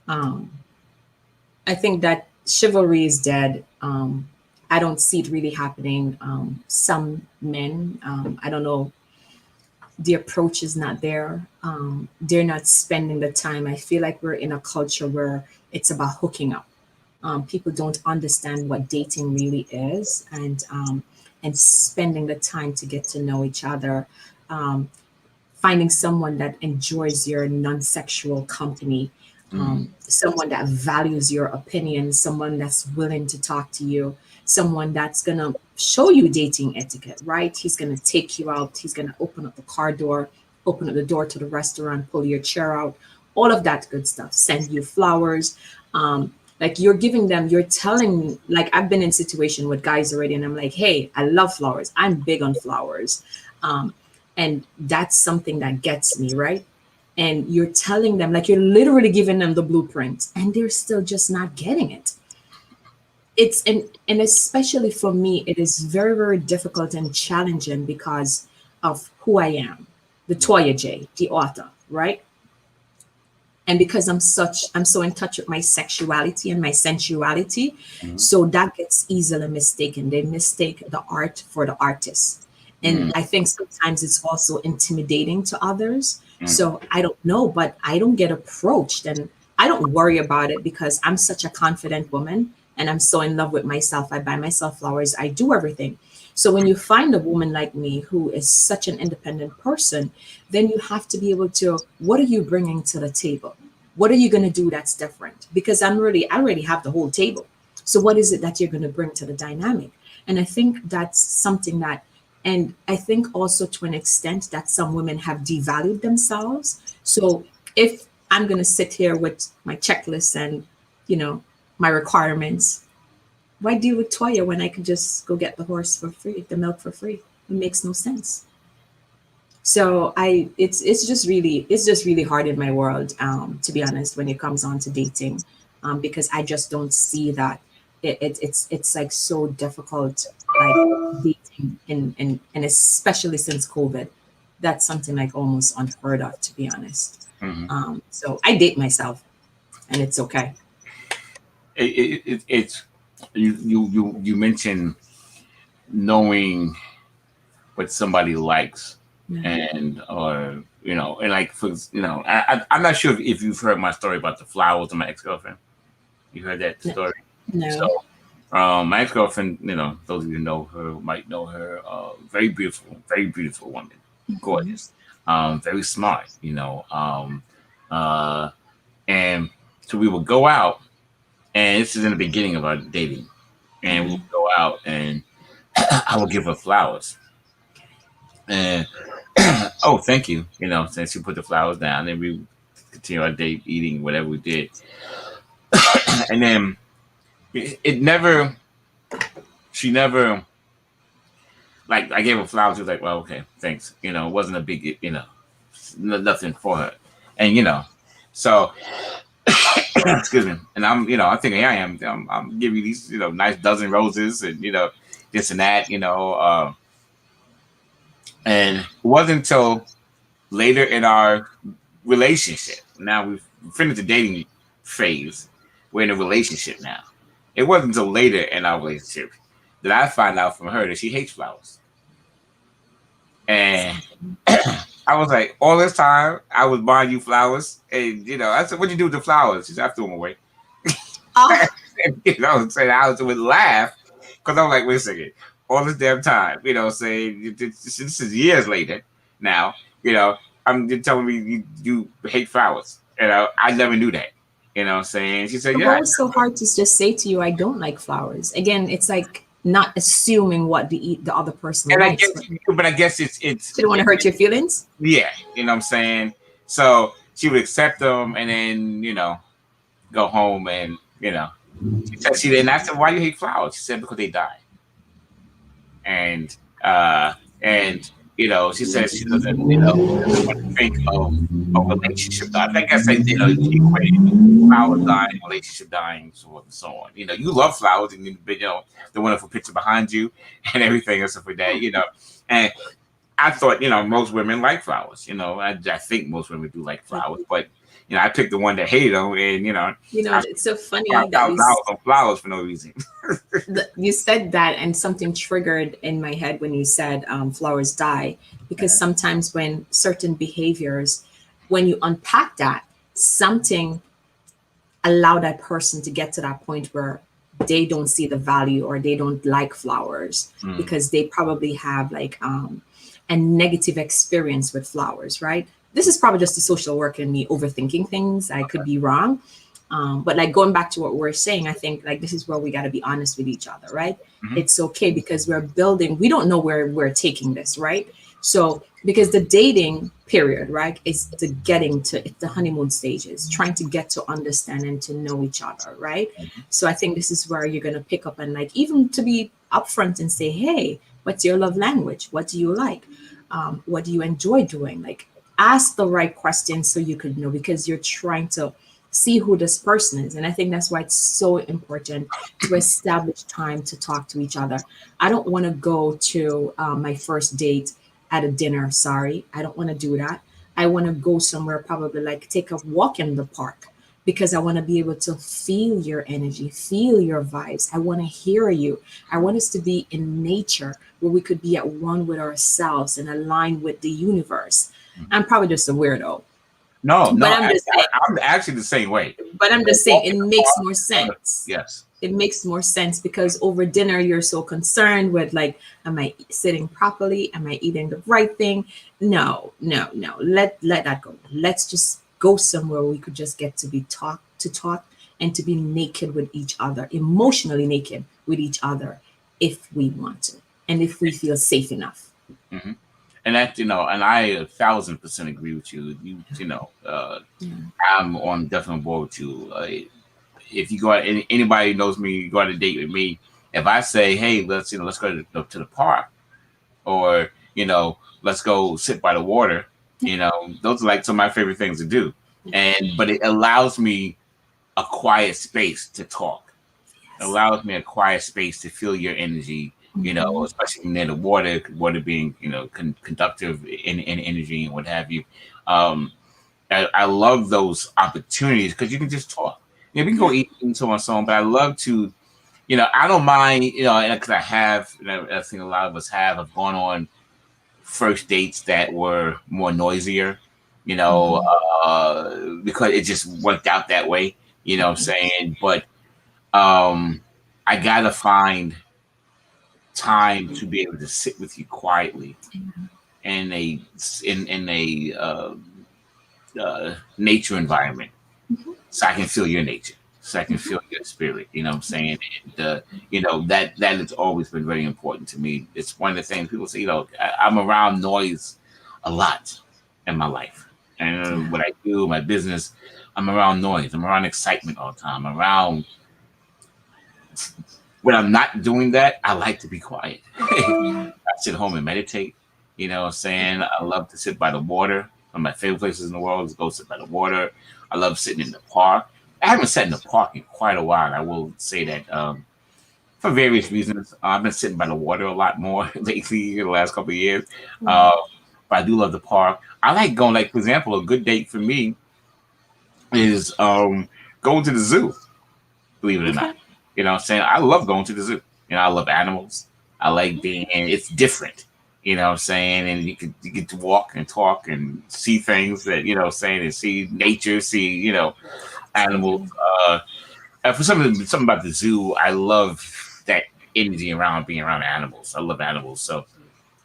D: Um, I think that chivalry is dead. I don't see it really happening. Some men, I don't know, the approach is not there. They're not spending the time. I feel like we're in a culture where it's about hooking up. People don't understand what dating really is, and spending the time to get to know each other. Um, Finding someone that enjoys your non-sexual company,
C: Mm-hmm.
D: someone that values your opinion, someone that's willing to talk to you, someone that's gonna show you dating etiquette, right? He's gonna take you out, he's gonna open up the car door, open up the door to the restaurant, pull your chair out, all of that good stuff, send you flowers. Like you're giving them, you're telling me, like I've been in situation with guys already, and I'm like, hey, I love flowers. I'm big on flowers. Um, and that's something that gets me, right? And you're telling them, like you're literally giving them the blueprint, and they're still just not getting it. It's and especially for me, it is very, very difficult and challenging because of who I am, the Toya J, the author, right? And because I'm so in touch with my sexuality and my sensuality, so that gets easily mistaken. They mistake the art for the artist, and
C: Mm-hmm.
D: I think sometimes it's also intimidating to others.
C: Mm-hmm.
D: So I don't know, but I don't get approached, and I don't worry about it because I'm such a confident woman and I'm so in love with myself. I buy myself flowers, I do everything. So when you find a woman like me who is such an independent person, then you have to be able to, what are you bringing to the table? What are you going to do that's different? Because I already have the whole table. So what is it that you're going to bring to the dynamic? And I think that's something that, and I think also to an extent that some women have devalued themselves. So if I'm going to sit here with my checklist and, you know, my requirements, why deal with Toya when I could just go get the horse for free, the milk for free? It makes no sense. So it's just really hard in my world, to be honest, when it comes on to dating, because I just don't see that it's like so difficult, like dating and especially since COVID, that's something like almost unheard of, to be honest.
C: Mhm.
D: So I date myself, and it's okay.
C: It's you mentioned knowing what somebody likes,
D: Yeah.
C: and or and like for I'm not sure if you've heard my story about the flowers of my ex-girlfriend. You heard that
D: No,
C: story? So
D: no.
C: my ex-girlfriend, those of you who know her might know her, very beautiful woman,
D: Mhm.
C: gorgeous, very smart, uh and so we would go out, and this is in the beginning of our dating, and we
D: Okay.
C: would go out, and I would give her flowers. And oh, thank you. Since you put the flowers down, and we continue our date, eating whatever we did, and then it never. She never, like, I gave her flowers. She was like, "Well, okay, thanks." It wasn't a big, nothing for her, and so excuse me. And I'm thinking, yeah, I'm giving you these, nice dozen roses, and this and that, and it wasn't until later in our relationship. Now we've finished the dating phase. We're in a relationship now. It wasn't until later in our relationship that I find out from her that she hates flowers. And I was like, all this time I was buying you flowers, and I said, "What'd you do with the flowers?" She said, "I threw them away."
D: Oh,
C: Saying I would laugh because I was like, "Wait a second, all this damn time, saying this is years later now, you're telling me you hate flowers, and I never knew that." Saying, she said,
D: but
C: "Yeah."
D: what was so hard to just say to you, I don't like flowers? Again, it's like not assuming what the other person
C: And I
D: likes,
C: guess,
D: but
C: but I guess
D: she don't want to hurt your feelings.
C: yeah, what I'm saying. So she would accept them, and then go home, and she said she didn't. I said, "Why you hate flowers?" She said, "Because they die." And uh and she says she doesn't want to think of a relationship dying. I guess she equated flowers dying, relationship dying, so on and so on. You love flowers, and the wonderful picture behind you and everything else for that. And I thought, most women like flowers. I think most women do like flowers, but I picked the one that hated them, and
D: You know,
C: I
D: it's so funny
C: spent
D: that
C: $5,000 on flowers for no reason.
D: you said that, and something triggered in my head when you said flowers die, because sometimes when certain behaviors, when you unpack that, something allow that person to get to that point where they don't see the value or they don't like flowers
C: Mm.
D: because they probably have like a negative experience with flowers, right? This is probably just the social work in me overthinking things. I could be wrong. But like going back to what we're saying, I think like this is where we got to be honest with each other, right?
C: Mhm.
D: It's okay because we're building, we don't know where we're taking this, right? So, because the dating period, right, is the getting to it's the honeymoon stages, trying to get to understand and to know each other, right? So, I think this is where you're going to pick up and like even to be upfront and say, hey, what's your love language? What do you like? What do you enjoy doing? Like, ask the right questions so you could know because you're trying to see who this person is. And I think that's why it's so important to establish time to talk to each other. I don't want to go to my first date at a dinner. Sorry, I don't want to do that. I want to go somewhere, probably like take a walk in the park because I want to be able to feel your energy, feel your vibes. I want to hear you. I want us to be in nature where we could be at one with ourselves and align with the universe. I'm probably just a weirdo,
C: No, no,
D: but I'm just saying,
C: I'm actually the same way.
D: but I'm just saying
C: Walk
D: it
C: in the
D: makes
C: park,
D: more sense.
C: yes.
D: It makes more sense because over dinner you're so concerned with like, am I sitting properly? Am I eating the right thing? No, no, no. Let that go. Let's just go somewhere we could just get to be talk and to be naked with each other, emotionally naked with each other if we want to and if we feel safe enough.
C: Mm-hmm. And that, and I 1,000% agree with you. I'm on definitely board with you. If you go out, anybody knows me, you go on a date with me. If I say, hey, let's go to the park, or let's go sit by the water, those are like some of my favorite things to do. But it allows me a quiet space to talk. It allows me a quiet space to feel your energy. Especially near the water being, conductive in energy and what have you. I love those opportunities because you can just talk. We can go eat and so on and so on, but I love to, I don't mind, because I have, I think a lot of us have gone on first dates that were more noisier, because it just worked out that way, what I'm saying? But I gotta find time to be able to sit with you quietly in a nature environment, so I can feel your nature, so I can feel your spirit. What I'm saying? And, that has always been very important to me. It's one of the things people say. I'm around noise a lot in my life, and what I do, my business, I'm around noise. I'm around excitement all the time. When I'm not doing that, I like to be quiet. I sit home and meditate. What I'm saying? I love to sit by the water. One of my favorite places in the world is go sit by the water. I love sitting in the park. I haven't sat in the park in quite a while. I will say that for various reasons. I've been sitting by the water a lot more lately in the last couple of years. But I do love the park. I like going, like, for example, a good date for me is going to the zoo, believe it or not. What I'm saying? I love going to the zoo. I love animals. I like it's different. What I'm saying? And you get to walk and talk and see things that, what I'm saying, and see nature, see, animals. And for something about the zoo, I love that energy around being around animals. I love animals. So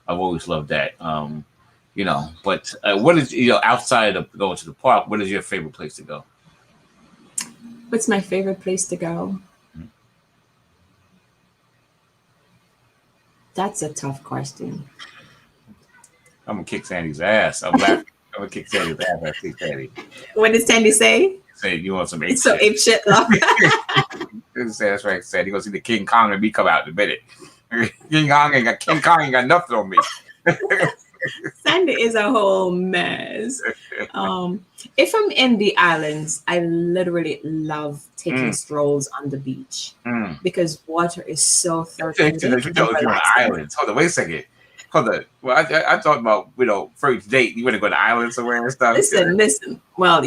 C: I've always loved that. But what is, outside of going to the park, what is your favorite place to go?
D: What's my favorite place to go? That's a tough question.
C: I'm gonna kick Sandy's ass. I'm laughing. I'm gonna kick Sandy's ass. I kick Sandy.
D: What did Sandy say?
C: Say you want some ape
D: so
C: shit.
D: Ape shit love.
C: That's right, Sandy. You gonna see the King Kong and me come out in a minute. King Kong ain't got nothing on me.
D: Sandy is a whole mess. If I'm in the islands, I literally love taking strolls on the beach because water is so therapeutic.
C: You're on islands. Hold on, wait a second. Hold on. Well, I thought about first date. You want to go to islands somewhere and stuff.
D: Listen. Well,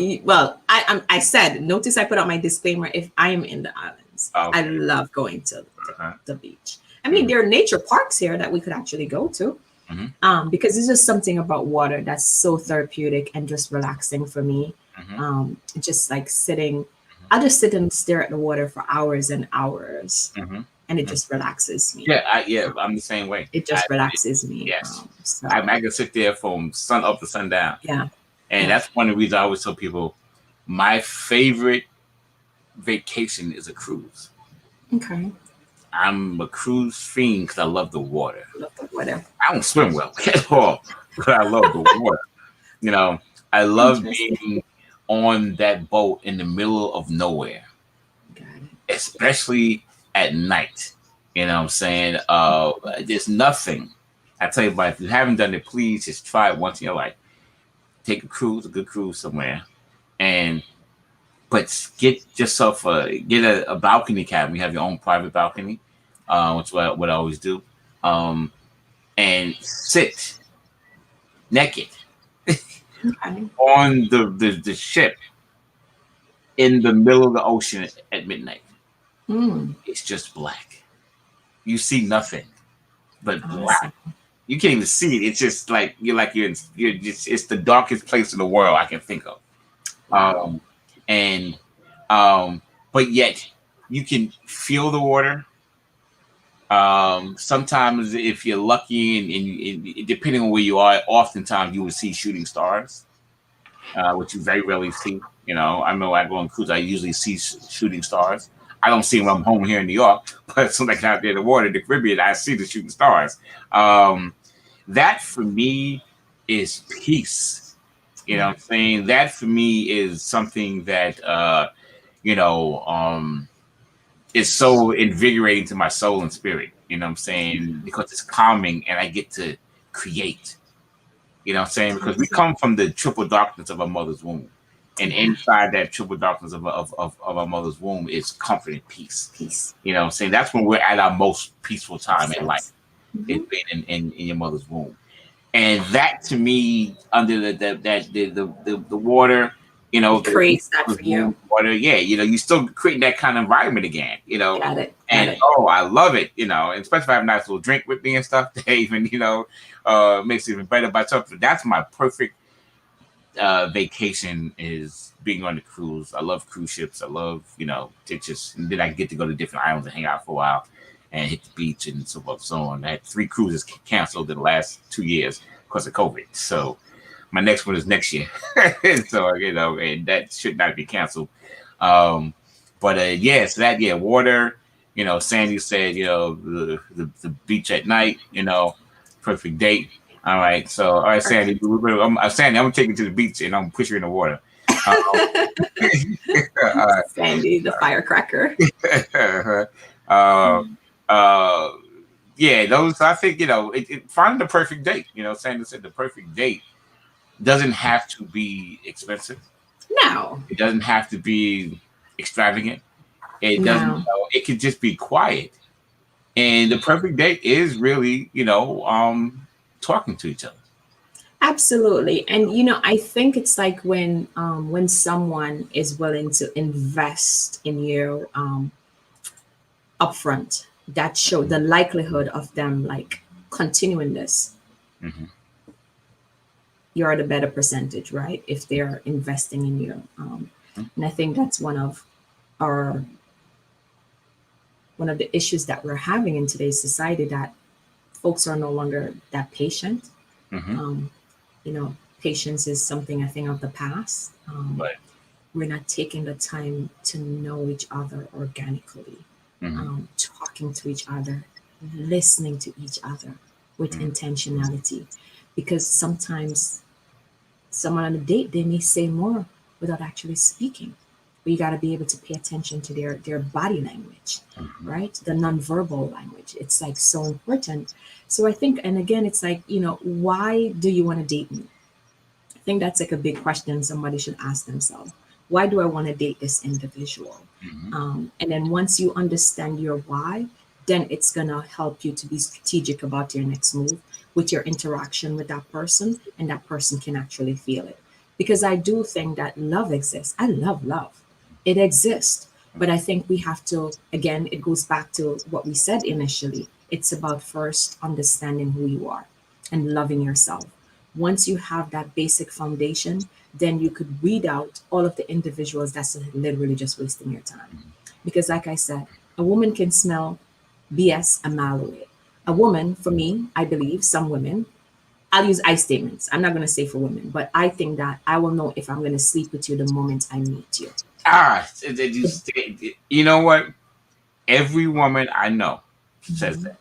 D: I said. Notice I put out my disclaimer. If I am in the islands, I love going to the beach. I mean, there are nature parks here that we could actually go to. Because it's just something about water that's so therapeutic and just relaxing for me. Just like sitting, I'll just sit and stare at the water for hours and hours, and it just relaxes me.
C: I'm the same way.
D: It just relaxes me.
C: Yes, I can sit there from sun up to sundown. And that's one of the reasons I always tell people my favorite vacation is a cruise.
D: Okay.
C: I'm a cruise fiend because I love the water. I don't swim well at all, but I love the water. I love being on that boat in the middle of nowhere, especially at night. What I'm saying? There's nothing. I tell you, if you haven't done it, please just try it once in your life. Take a good cruise somewhere, but get yourself a balcony cabin. You have your own private balcony, which is what I always do, and sit naked on the ship in the middle of the ocean at midnight. It's just black. You see nothing but black. You can't even see it. It's just like you're just. It's the darkest place in the world I can think of. But yet you can feel the water. Sometimes if you're lucky and depending on where you are, oftentimes you will see shooting stars, which you very rarely see. I know I go on cruise, I usually see shooting stars. I don't see them when I'm home here in New York, but as soon as I get out there in the water, in the Caribbean, I see the shooting stars. That for me is peace. You know what I'm saying? That for me is something that you know, is so invigorating to my soul and spirit. You know what I'm saying? Because it's calming and I get to create. You know what I'm saying? Because we come from the triple darkness of our mother's womb. And inside that triple darkness of our mother's womb is comfort and peace.
D: Peace.
C: You know what I'm saying? That's when we're at our most peaceful time in life. It's being in your mother's womb. And that to me, under the water, you know,
D: it creates that for you.
C: Water, yeah, you know, you still creating that kind of environment again, you know.
D: Got it.
C: Oh, I love it, you know, and especially if I have a nice little drink with me and stuff, that even, you know, makes it even better by itself. That's my perfect vacation, is being on the cruise. I love cruise ships. I love, you know, and then I get to go to different islands and hang out for a while and hit the beach and so forth, so on. I had 3 cruises canceled in the last 2 years because of COVID. So my next one is next year. So, you know, and that should not be canceled. But yeah, so that, yeah, water, you know, Sandy said, you know, the beach at night, you know, perfect date. All right. So, all right, Sandy, Sandy, I'm going to take you to the beach and I'm going to push you in the water.
D: Sandy, the firecracker.
C: Yeah, those, I think, you know, finding the perfect date, you know, Sandy said the perfect date doesn't have to be expensive.
D: No.
C: It doesn't have to be extravagant. It doesn't, you know, it could just be quiet. And the perfect date is really, you know, talking to each other.
D: Absolutely. And you know, I think it's like when someone is willing to invest in you upfront, that show the likelihood of them like continuing this. You're at a better percentage, right? If they're investing in you. And I think that's one of the issues that we're having in today's society, that folks are no longer that patient. You know, patience is something I think of the past.
C: Right.
D: We're not taking the time to know each other organically, talking to each other, listening to each other with intentionality. Because sometimes someone on a date, they may say more without actually speaking. But you got to be able to pay attention to their body language, right? The nonverbal language. It's like so important. So I think, and again, it's like, you know, why do you want to date me? I think that's like a big question somebody should ask themselves. Why do I want to date this individual? And then once you understand your why, then it's going to help you to be strategic about your next move with your interaction with that person, and that person can actually feel it. Because I do think that love exists. I love love. It exists. But I think we have to, again, it goes back to what we said initially. It's about first understanding who you are and loving yourself. Once you have that basic foundation, then you could weed out all of the individuals that's literally just wasting your time. Because like I said, a woman can smell BS a mile away. A woman, for me, I believe some women, I'll use I statements. I'm not going to say for women, but I think that I will know if I'm going to sleep with you the moment I meet you.
C: You know what? Every woman I know says that.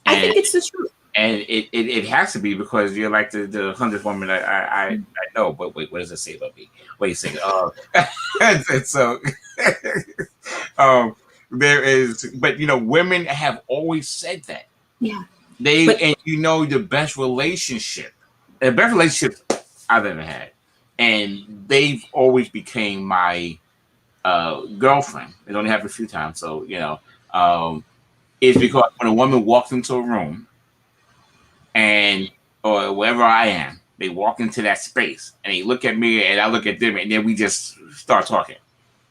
D: I think it's the truth.
C: And it has to be, because you're like the 100th woman I know. But wait, what does it say about me? Wait a second. So there is, but you know, women have always said that.
D: Yeah.
C: And you know, the best relationship I've ever had, and they've always became my girlfriend. They only have a few times, so you know, is because when a woman walks into a room, or wherever I am, they walk into that space and they look at me and I look at them, and then we just start talking,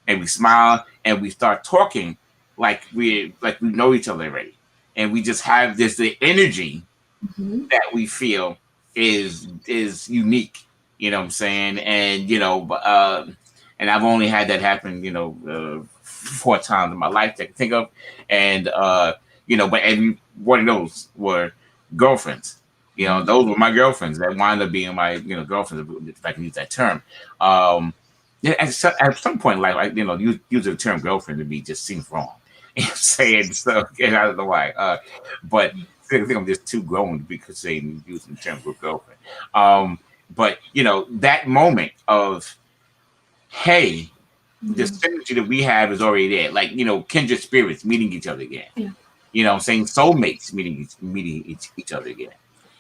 C: and we smile and we start talking like we know each other already, and we just have the energy that we feel is unique. You know what I'm saying? And you know, and I've only had that happen, you know, 4 times in my life that I can think of, and you know, but every one of those were girlfriends. You know, those were my girlfriends that wound up being my, you know, girlfriends, if I can use that term. Yeah, at some point, like use the term girlfriend to me just seems wrong. You know what I'm saying? So and I don't know why. But I think I'm just too grown to be saying using the term girlfriend. But that moment of, hey, the synergy that we have is already there. Like, kindred spirits meeting each other again.
D: Yeah.
C: What I'm saying, soulmates meeting each other again.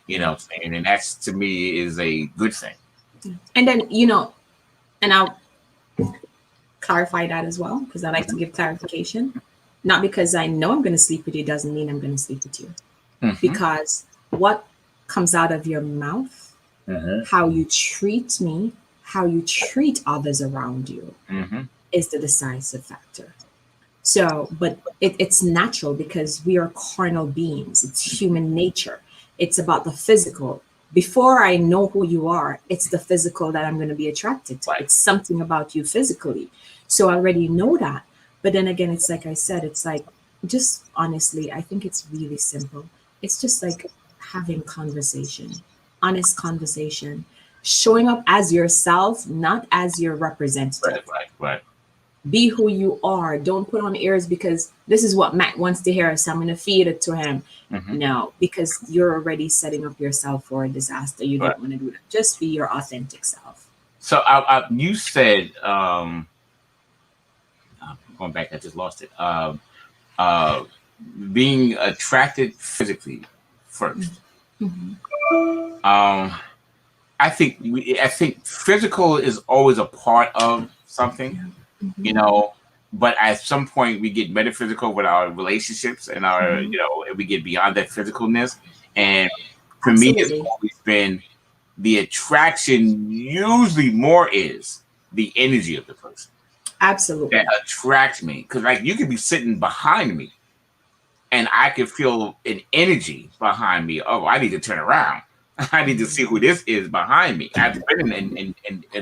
C: What I'm saying, and that's to me is a good thing.
D: And then and I'll clarify that as well, because I like to give clarification. Not because I know I'm going to sleep with you doesn't mean I'm going to sleep with you. Because what comes out of your mouth, how you treat me, how you treat others around you is the decisive factor. So, but it's natural because we are carnal beings. It's human nature. It's about the physical. Before I know who you are, it's the physical that I'm going to be attracted to. It's something about you physically. So I already know that. But then again, it's like I said, it's like, just honestly, I think it's really simple. It's just like having conversation, honest conversation, showing up as yourself, not as your representative.
C: Right.
D: Be who you are. Don't put on airs because this is what Matt wants to hear, so I'm going to feed it to him. No, because you're already setting up yourself for a disaster. You don't want to do that. Just be your authentic self.
C: So you said, going back, I just lost it. Being attracted physically first. I think physical is always a part of something, but at some point we get metaphysical with our relationships and our, and we get beyond that physicalness. And for me, it's always been the attraction. Usually more is the energy of the person.
D: Absolutely.
C: That attracts me. Because like you could be sitting behind me and I could feel an energy behind me. Oh, I need to turn around. I need to see who this is behind me. I've been in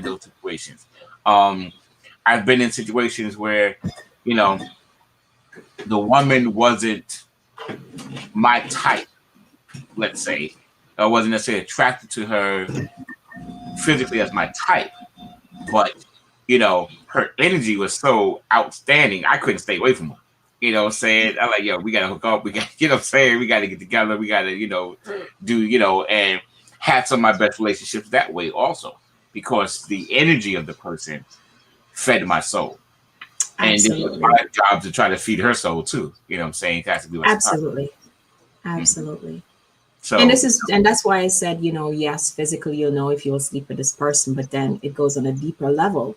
C: those situations. I've been in situations where, the woman wasn't my type, let's say. I wasn't necessarily attracted to her physically as my type. But, her energy was so outstanding, I couldn't stay away from her. I'm saying? I'm like, yo, we got to hook up. We got, I'm saying? We got to get together. We got to, do, and have some of my best relationships that way also. Because the energy of the person fed my soul.
D: Absolutely.
C: And it was my job to try to feed her soul too. What I'm saying? It has to be
D: absolutely. Absolutely.
C: So,
D: and that's why I said, yes, physically you'll know if you'll sleep with this person, but then it goes on a deeper level.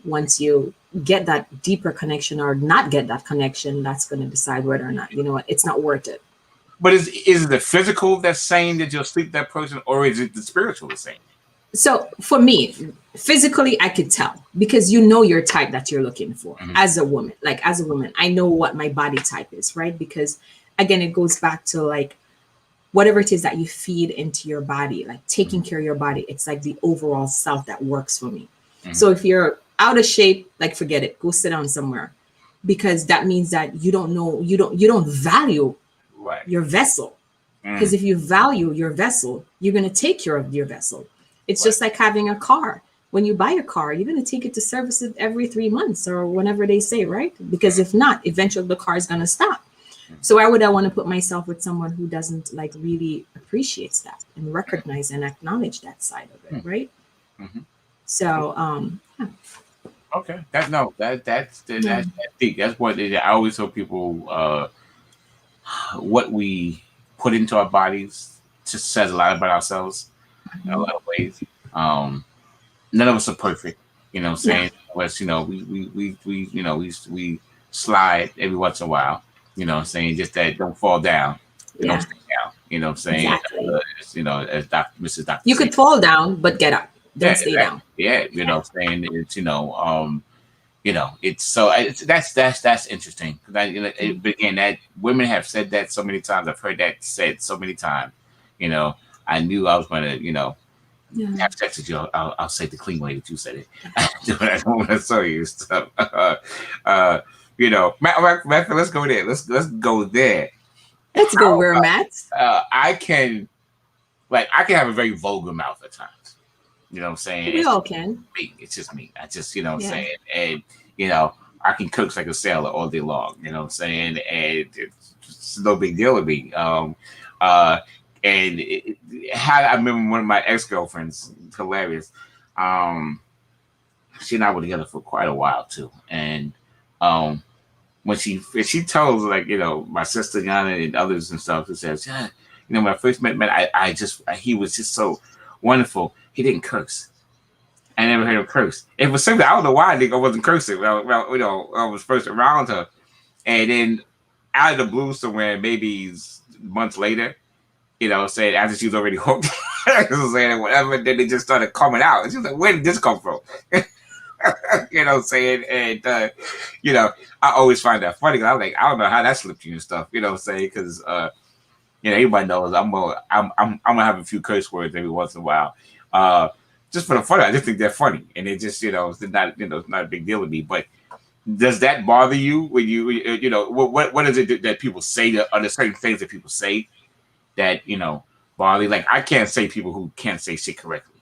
D: Once you get that deeper connection or not get that connection, that's going to decide whether or not, it's not worth it.
C: But is it the physical that's saying that you'll sleep with that person, or is it the spiritual that's saying?
D: So for me, physically, I could tell because your type that you're looking for as a woman. Like as a woman, I know what my body type is, right? Because again, it goes back to like whatever it is that you feed into your body, like taking care of your body. It's like the overall self that works for me. So if you're out of shape, like forget it, go sit down somewhere, because that means that you don't value your vessel. Because if you value your vessel, you're going to take care of your vessel. It's just like having a car. When you buy a car, you're going to take it to service it every 3 months or whenever they say, right? Because if not, eventually the car is going to stop. So why would I want to put myself with someone who doesn't like really appreciates that and recognize and acknowledge that side of it, right? So, yeah.
C: Okay, that's deep. That's what I always tell people. What we put into our bodies just says a lot about ourselves in a lot of ways. None of us are perfect, what I'm saying. Unless we slide every once in a while, what I'm saying. Just that don't fall down, don't stay down, what I'm saying.
D: Exactly.
C: As Mrs. Doctor,
D: you could fall down, but get up. Don't stay down.
C: Yeah, what I'm saying. It's so that's interesting because again, that women have said that so many times. I've heard that said so many times. I knew I was going to have sex with you. I'll say the clean way that you said it. I don't want to show you stuff. Matt, let's go there. Let's go there.
D: Let's go where, Matt.
C: I can have a very vulgar mouth at times. You know what I'm saying?
D: We all can.
C: Me. It's just me. I just, you know what I'm
D: Yeah.
C: saying? And, you know, I can cook like a sailor all day long. You know what I'm saying? And it's no big deal with me. Uh, and I remember one of my ex-girlfriends, hilarious. Um, she and I were together for quite a while too. And um, when she tells, like, you know, my sister Yana and others and stuff, who says, yeah, you know, when I first met, he was just so wonderful. He didn't curse. I never heard him curse. It was something, I don't know why I think I wasn't cursing. Well, you know, I was first around her, and then out of the blue, somewhere maybe months later, you know, saying after she was already hooked, saying whatever, then it just started coming out. And she was like, "Where did this come from?" You know, saying, and you know, I always find that funny. 'Cause I'm like, I don't know how that slipped you and stuff. You know, saying, because you know, everybody knows I'm gonna have a few curse words every once in a while. Just for the fun. I just think they're funny, and it just, you know, it's not, you know, it's not a big deal to me. But does that bother you when you know, what is it that people say? Are there certain things that people say that, you know, bother you? Like, I can't say people who can't say shit correctly.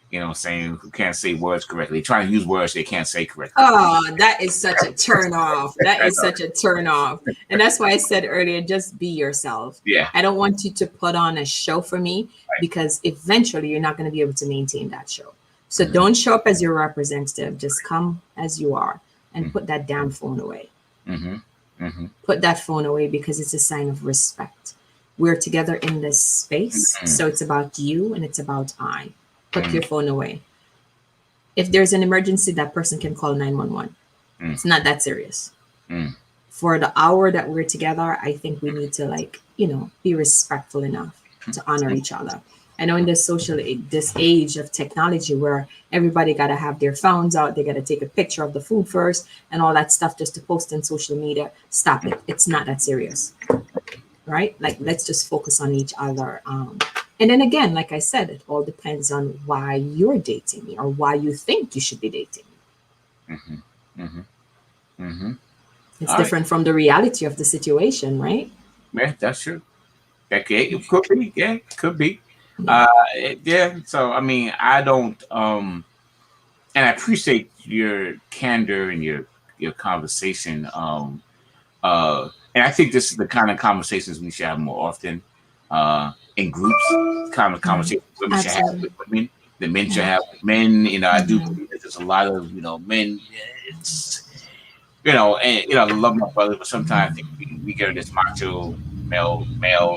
C: You know what I'm saying? Who can't say words correctly. Trying to use words they can't say correctly.
D: Oh, that is such a turn off. That is such a turn off. And that's why I said earlier, just be yourself.
C: Yeah.
D: I don't want you to put on a show for me,
C: Right.
D: because eventually you're not going to be able to maintain that show. So don't show up as your representative. Just come as you are, and put that damn phone away. Put that phone away, because it's a sign of respect. We're together in this space. So it's about you and it's about I. Put your phone away. If there's an emergency, that person can call 911. It's not that serious. For the hour that we're together, I think we need to, like, you know, be respectful enough to honor each other. I know in this this age of technology where everybody got to have their phones out, they got to take a picture of the food first and all that stuff just to post on social media. Stop it. It's not that serious, right? Like, let's just focus on each other. And then again, like I said, it all depends on why you're dating me or why you think you should be dating me. It's
C: All
D: different from the reality of the situation, right?
C: Yeah, that's true. That it could be. Yeah, it could be. Yeah. So I mean, I don't. And I appreciate your candor and your conversation. And I think this is the kind of conversations we should have more often. In groups, kind of conversations women should have with women, the men should have with men. You know, I do believe that there's a lot of, you know, men. It's, you know, and you know, I love my brother, but sometimes I think we get this macho male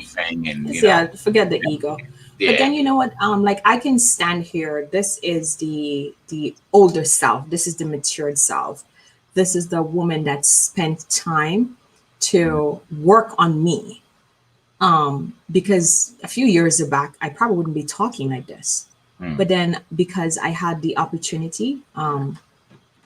C: thing, and you know,
D: forget the ego.
C: yeah.
D: But then you know what? Like, I can stand here. This is the older self. This is the matured self. This is the woman that spent time to work on me. Because a few years back, I probably wouldn't be talking like this. But then, because I had the opportunity,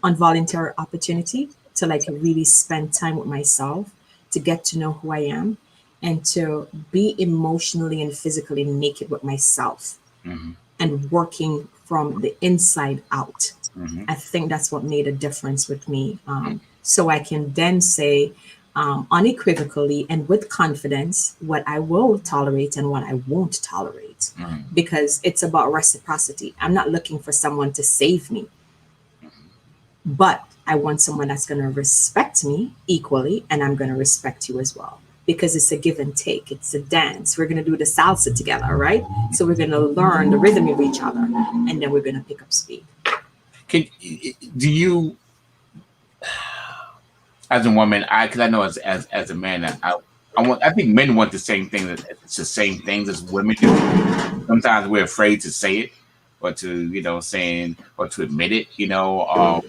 D: involuntary opportunity to, like, really spend time with myself, to get to know who I am, and to be emotionally and physically naked with myself, and working from the inside out. I think that's what made a difference with me. So I can then say, unequivocally and with confidence, what I will tolerate and what I won't tolerate, because it's about reciprocity. I'm not looking for someone to save me, but I want someone that's going to respect me equally, and I'm going to respect you as well, because it's a give and take. It's a dance. We're going to do the salsa together, right? So we're going to learn the rhythm of each other, and then we're going to pick up speed.
C: Do you, as a woman, because I know as a man, I think men want the same thing. It's the same things as women do. Sometimes we're afraid to say it, or to, you know, saying, or to admit it, you know,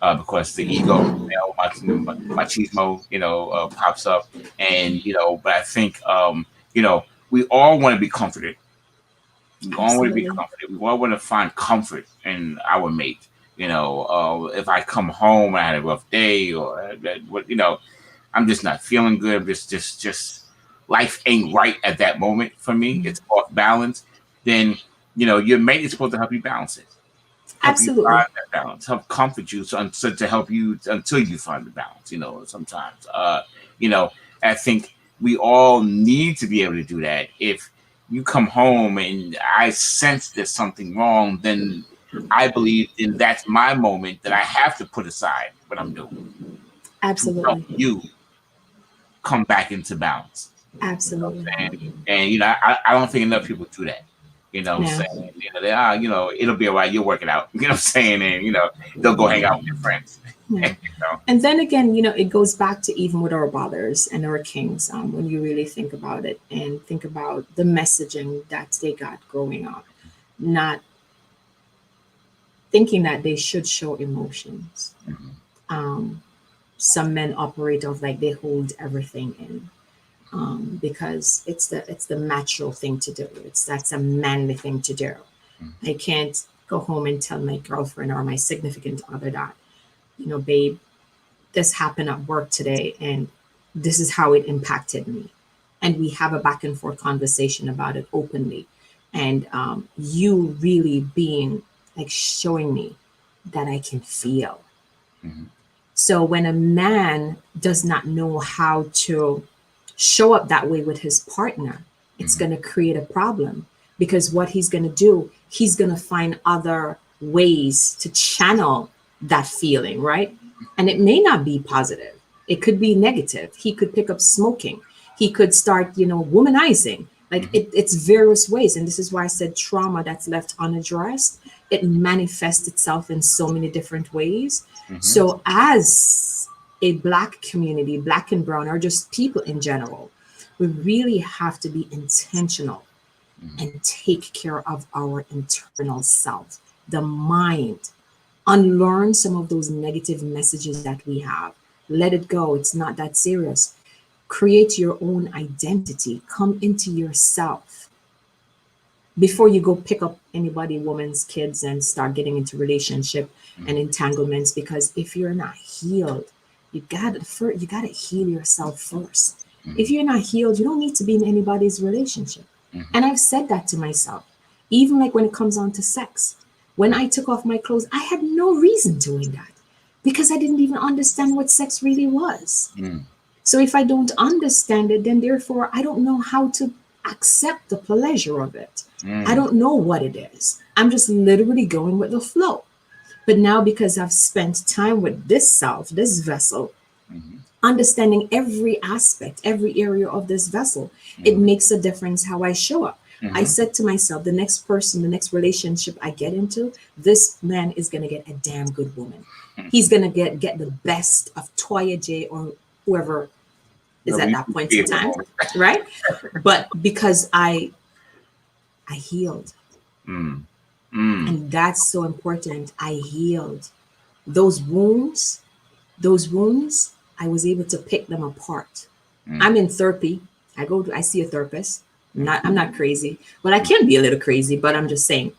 C: because the ego, you know, machismo, you know, pops up, and you know. But I think, you know, we all want to be comforted. We all want to be comforted. We all want to find comfort in our mate. You know, if I come home and I had a rough day, or you know, I'm just not feeling good. Just life ain't right at that moment for me. It's off balance. Then, you know, your mate is supposed to help you balance it.
D: Absolutely.
C: You find that balance, help comfort you, so to help you until you find the balance. You know, sometimes, you know, I think we all need to be able to do that. If you come home and I sense there's something wrong, then I believe in that's my moment that I have to put aside what I'm doing to help
D: Absolutely.
C: you come back into balance.
D: Absolutely.
C: And I don't think enough people do that. You know what I'm
D: Yeah.
C: saying? It'll be all right, you'll work it out. You know what I'm saying? And they'll go hang out with their friends.
D: Yeah.
C: you know.
D: And then again, it goes back to even with our brothers and our kings, when you really think about it and think about the messaging that they got growing up, not thinking that they should show emotions.
C: Mhm.
D: Um, some men operate off like they hold everything in, because it's the natural thing to do. That's a manly thing to do. I can't go home and tell my girlfriend or my significant other that, babe, this happened at work today and this is how it impacted me. And we have a back and forth conversation about it openly. And you really being like showing me that I can feel.
C: Mhm.
D: So when a man does not know how to show up that way with his partner, it's
C: Mhm.
D: going to create a problem, because what he's going to do, he's going to find other ways to channel that feeling, right? And it may not be positive. It could be negative. He could pick up smoking. He could start, womanizing. Like
C: Mhm.
D: it's various ways. And this is why I said trauma that's left unaddressed, it manifests itself in so many different ways.
C: Mhm.
D: So as a Black community, Black and brown, or just people in general, we really have to be intentional
C: Mhm.
D: and take care of our internal self, the mind, unlearn some of those negative messages that we have. Let it go. It's not that serious. Create your own identity. Come into yourself before you go pick up anybody, woman's kids, and start getting into relationship and
C: Mhm.
D: entanglements. Because if you're not healed, you gotta heal yourself first. If
C: Mhm.
D: you're not healed, you don't need to be in anybody's relationship.
C: Mhm.
D: And I've said that to myself, even like when it comes on to sex. When I took off my clothes, I had no reason doing that, because I didn't even understand what sex really was.
C: Mhm.
D: So if I don't understand it, then therefore I don't know how to accept the pleasure of it. I
C: Mhm.
D: don't know what it is. I'm just literally going with the flow. But now, because I've spent time with this self, this vessel,
C: Mhm.
D: understanding every aspect, every area of this vessel, it
C: Mhm.
D: makes a difference how I show up. I
C: Mhm.
D: said to myself, the next person, the next relationship I get into, this man is going to get a damn good woman. He's going to get the best of Toya J or whoever is
C: Whoever
D: at
C: you
D: that point
C: see
D: in
C: at the
D: time,
C: moment.
D: right? But because I healed,
C: Mm. Mm.
D: and that's so important. I healed those wounds. Those wounds, I was able to pick them apart.
C: Mm.
D: I'm in therapy. I see a therapist.
C: Mm.
D: I'm not crazy. Well, I can be a little crazy, but I'm just saying.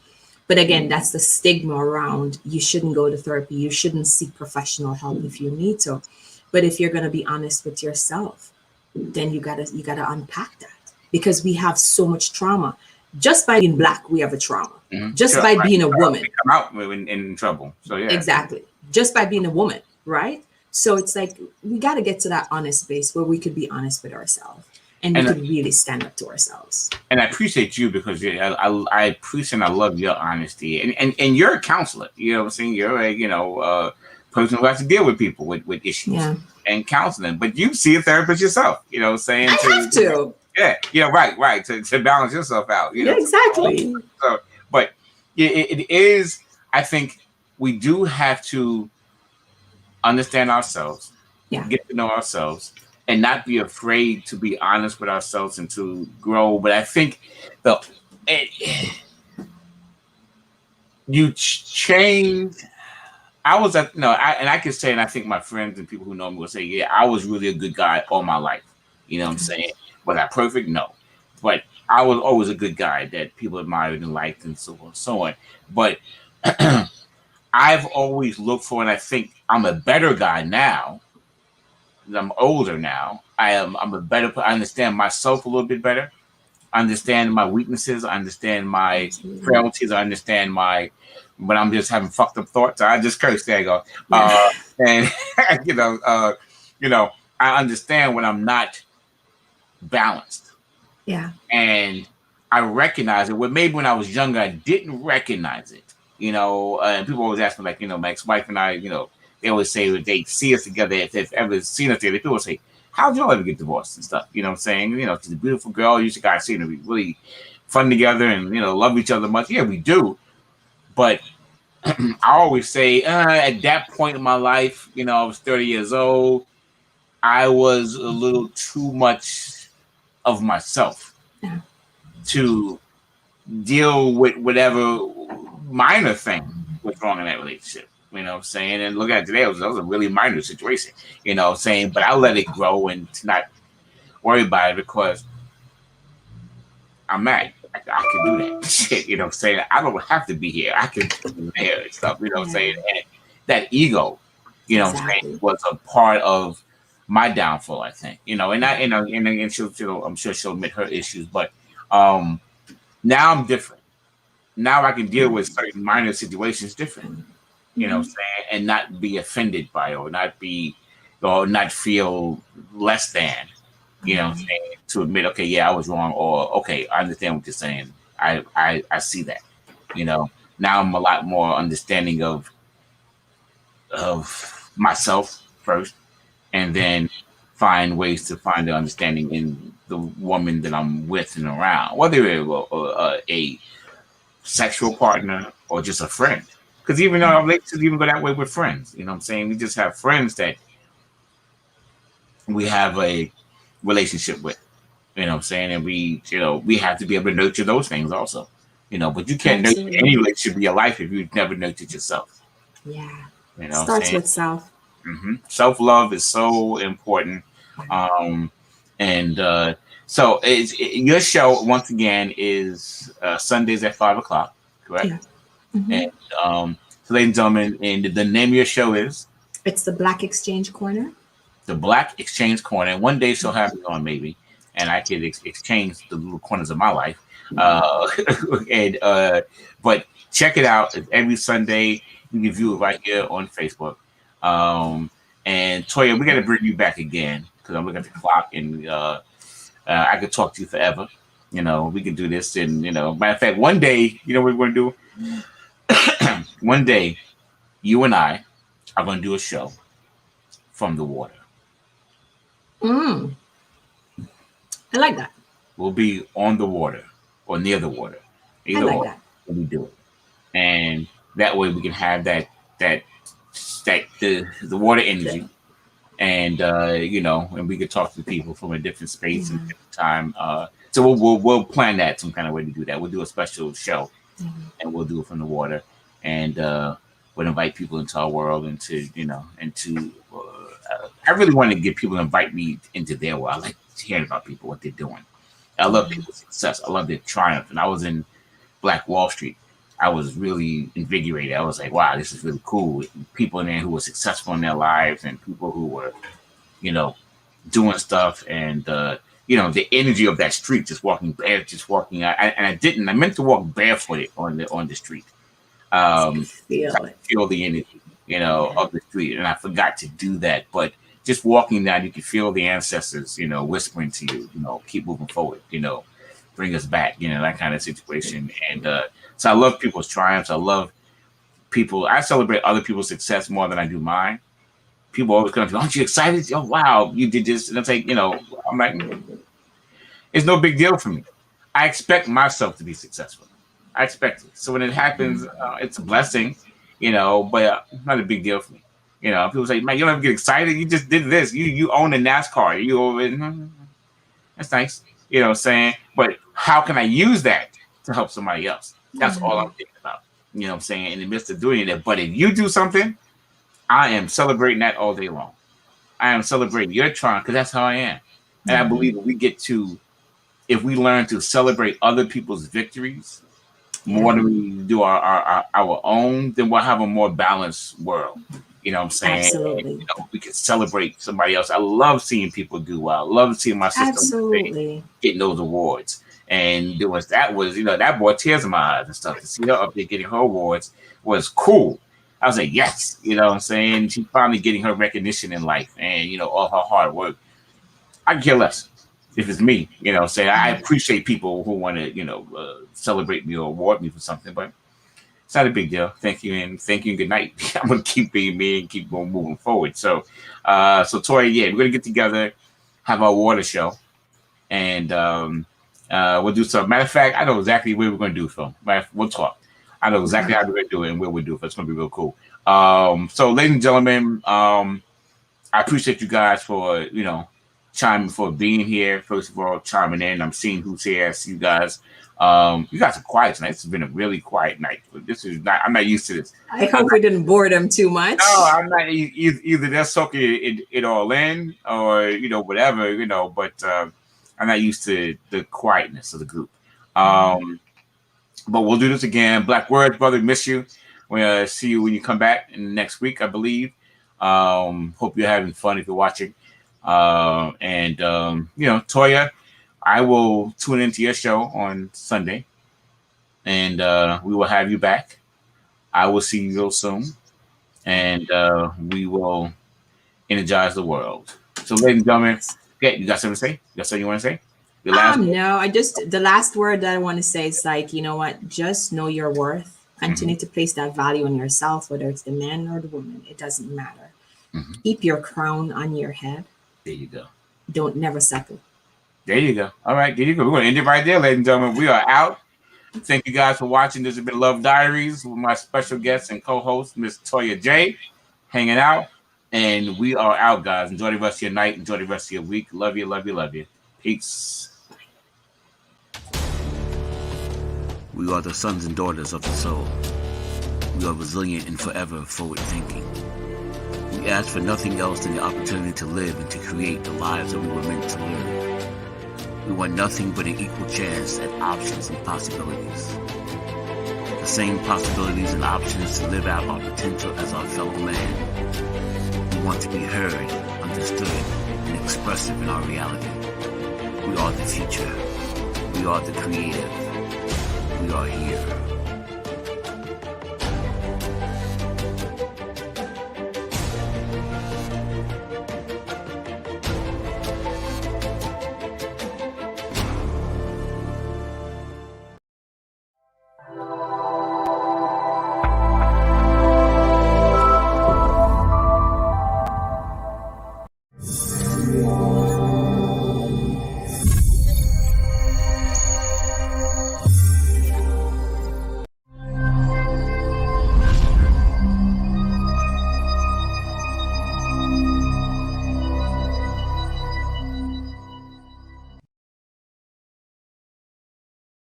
D: But again, that's the stigma around, you shouldn't go to therapy. You shouldn't seek professional help if you need to. But if you're gonna be honest with yourself, then you gotta unpack that, because we have so much trauma. Just by being Black, we have a trauma.
C: Mhm.
D: Just
C: Sure.
D: by
C: Right.
D: being a woman,
C: We come out in trouble. So yeah.
D: exactly. Just by being a woman, right? So it's like we got to get to that honest space where we could be honest with ourselves and we
C: And
D: could really stand up to ourselves.
C: and I appreciate you because I appreciate and I love your honesty and you're a counselor. You know what I'm saying? You're a person who has to deal with people with issues
D: Yeah,
C: and counseling. But you see a therapist yourself. You know what I'm saying?
D: I have to.
C: Yeah, right, to balance yourself out.
D: Yeah, exactly.
C: So, but it is. I think we do have to understand ourselves,
D: Yeah,
C: get to know ourselves, and not be afraid to be honest with ourselves and to grow. But I think the it, you change. I was at no, and I can say, and I think my friends and people who know me will say, yeah, I was really a good guy all my life. You know what I'm saying? Was I perfect? No, but I was always a good guy that people admired and liked, and so on, so on. But I've always looked for, and I think I'm a better guy now. I'm older now. I'm a better. I understand myself a little bit better. I understand my weaknesses. I understand my
D: absolutely.
C: frailties. I understand my when I'm just having fucked up thoughts. I just curse. There you go.
D: Yeah,
C: And you know, uh, you know, I understand when I'm not balanced.
D: yeah,
C: And I recognize it. Well, maybe when I was younger, I didn't recognize it. And people always ask me, like, my ex-wife and I, they always say when they see us together, if they've ever seen us together, people say, how'd y'all ever get divorced and stuff? You know what I'm saying? She's a beautiful girl. You guys seem to be really fun together and, love each other much. Yeah, we do. But I always say, at that point in my life, I was 30 years old. I was a little too much of myself to deal with whatever minor thing was wrong in that relationship. You know what I'm saying? And look at it today, that was a really minor situation. You know what I'm saying? But I let it grow and to not worry about it because I'm married. I can do that shit. You know what I'm saying? I don't have to be here. I can be there and stuff. You know what I'm saying? And that ego, what I'm saying, was a part of my downfall, I think. And she'll, I'm sure she'll admit her issues, but now I'm different. Now I can deal with certain minor situations different. You know what I'm saying? And not be offended by it or not feel less than. You know what I'm saying? To admit, okay, yeah, I was wrong, or okay, I understand what you're saying. I see that. Now I'm a lot more understanding of myself first, and then find ways to find the understanding in the woman that I'm with and around, whether it's a sexual partner or just a friend. Because even our relationships even go that way with friends. You know what I'm saying? We just have friends that we have a relationship with. You know what I'm saying? And we have to be able to nurture those things also. But you can't nurture any relationship in your life if you've never nurtured yourself.
D: Yeah.
C: Starts
D: with self.
C: Self-love is so important. So your show, once again, is Sundays at 5:00, correct?
D: Yeah. Mm-hmm.
C: And so, ladies and gentlemen, and the name of your show is?
D: It's the Black Exchange Corner. The
C: Black Exchange Corner. And one day she'll have me on, maybe, and I could exchange the little corners of my life. But check it out. It's every Sunday. You can view it right here on Facebook. And Toya, we got to bring you back again because I'm looking at the clock, and I could talk to you forever. We can do this, and matter of fact, one day, what we're going to do? One day, you and I are going to do a show from the water.
D: I like that.
C: We'll be on the water or near the water. Either
D: I like
C: or,
D: that.
C: when we do it, and that way we can have the water energy, and and we could talk to people from a different space and different time. So we'll plan that some kind of way to do that. We'll do a special show, and we'll do it from the water, and we'll invite people into our world, I really want to get people to invite me into their world. I like hearing about people, what they're doing. I love people's success. I love their triumph. And I was in Black Wall Street. I was really invigorated. I was like, wow, this is really cool. People in there who were successful in their lives and people who were, doing stuff, and the energy of that street, just walking. I meant to walk barefooted on the street. Feel the energy, of the street, and I forgot to do that. But just walking down, you can feel the ancestors, whispering to you, keep moving forward, bring us back, that kind of situation. And so I love people's triumphs. I love people. I celebrate other people's success more than I do mine. People always come to me, aren't you excited? Oh, wow, you did this. And it's like, I'm like, it's no big deal for me. I expect myself to be successful. I expect it. So when it happens, it's a blessing, but not a big deal for me. People say, man, you don't ever get excited. You just did this. You own a NASCAR. You over. That's nice. You know what I'm saying? But how can I use that to help somebody else? That's all I'm thinking about. You know what I'm saying? In the midst of doing it. But if you do something, I am celebrating that all day long. I am celebrating your triumph because that's how I am. And I believe if we learn to celebrate other people's victories more than we do our own, then we'll have a more balanced world. You know what I'm saying?
D: Absolutely.
C: And, we can celebrate somebody else. I love seeing people do well. I love seeing my sister getting those awards. And that brought tears in my eyes and stuff. To see her up there getting her awards was cool. I was like, yes, you know what I'm saying? She's finally getting her recognition in life and, all her hard work. I can care less. if it's me, say I appreciate people who want to, celebrate me or award me for something, but it's not a big deal. Thank you and good night. I'm gonna keep being me and keep on moving forward. So, Toya, yeah, we're gonna get together, have our water show, and we'll do some. Matter of fact, I know exactly where we're gonna do film. We'll talk. I know exactly how we're gonna do it and where we'll do it. It's gonna be real cool. So, ladies and gentlemen, I appreciate you guys for for being here. First of all, chiming in. I'm seeing who's here. I see you guys. You guys are quiet tonight. This has been a really quiet night. This is not. I'm not used to this.
D: I hope we didn't bore them too much.
C: No, I'm not. Either they're soaking it all in, or whatever. But I'm not used to the quietness of the group. But we'll do this again. Blakwordz, brother, miss you. We'll see you when you come back in next week, I believe. Hope you're having fun if you're watching. Toya, I will tune into your show on Sunday, and we will have you back. I will see you real soon, and we will energize the world. So, ladies and gentlemen, you got something to say? You got something you want to say? Your last word?
D: No, the last word that I want to say is just know your worth. Continue to place that value on yourself, whether it's the man or the woman. It doesn't matter. Keep your crown on your head.
C: There you go.
D: Don't never settle.
C: There you go. All right, there you go. We're going to end it right there, ladies and gentlemen. We are out. Thank you guys for watching. This has been Love Diaries with my special guest and co-host, Miss Toya J, hanging out. And we are out, guys. Enjoy the rest of your night. Enjoy the rest of your week. Love you, love you, love you. Peace.
E: We are the sons and daughters of the soul. We are resilient and forever forward thinking. We ask for nothing else than the opportunity to live and to create the lives that we were meant to live. We want nothing but an equal chance at options and possibilities. The same possibilities and options to live out our potential as our fellow man. We want to be heard, understood, and expressive in our reality. We are the future. We are the creative. We are here.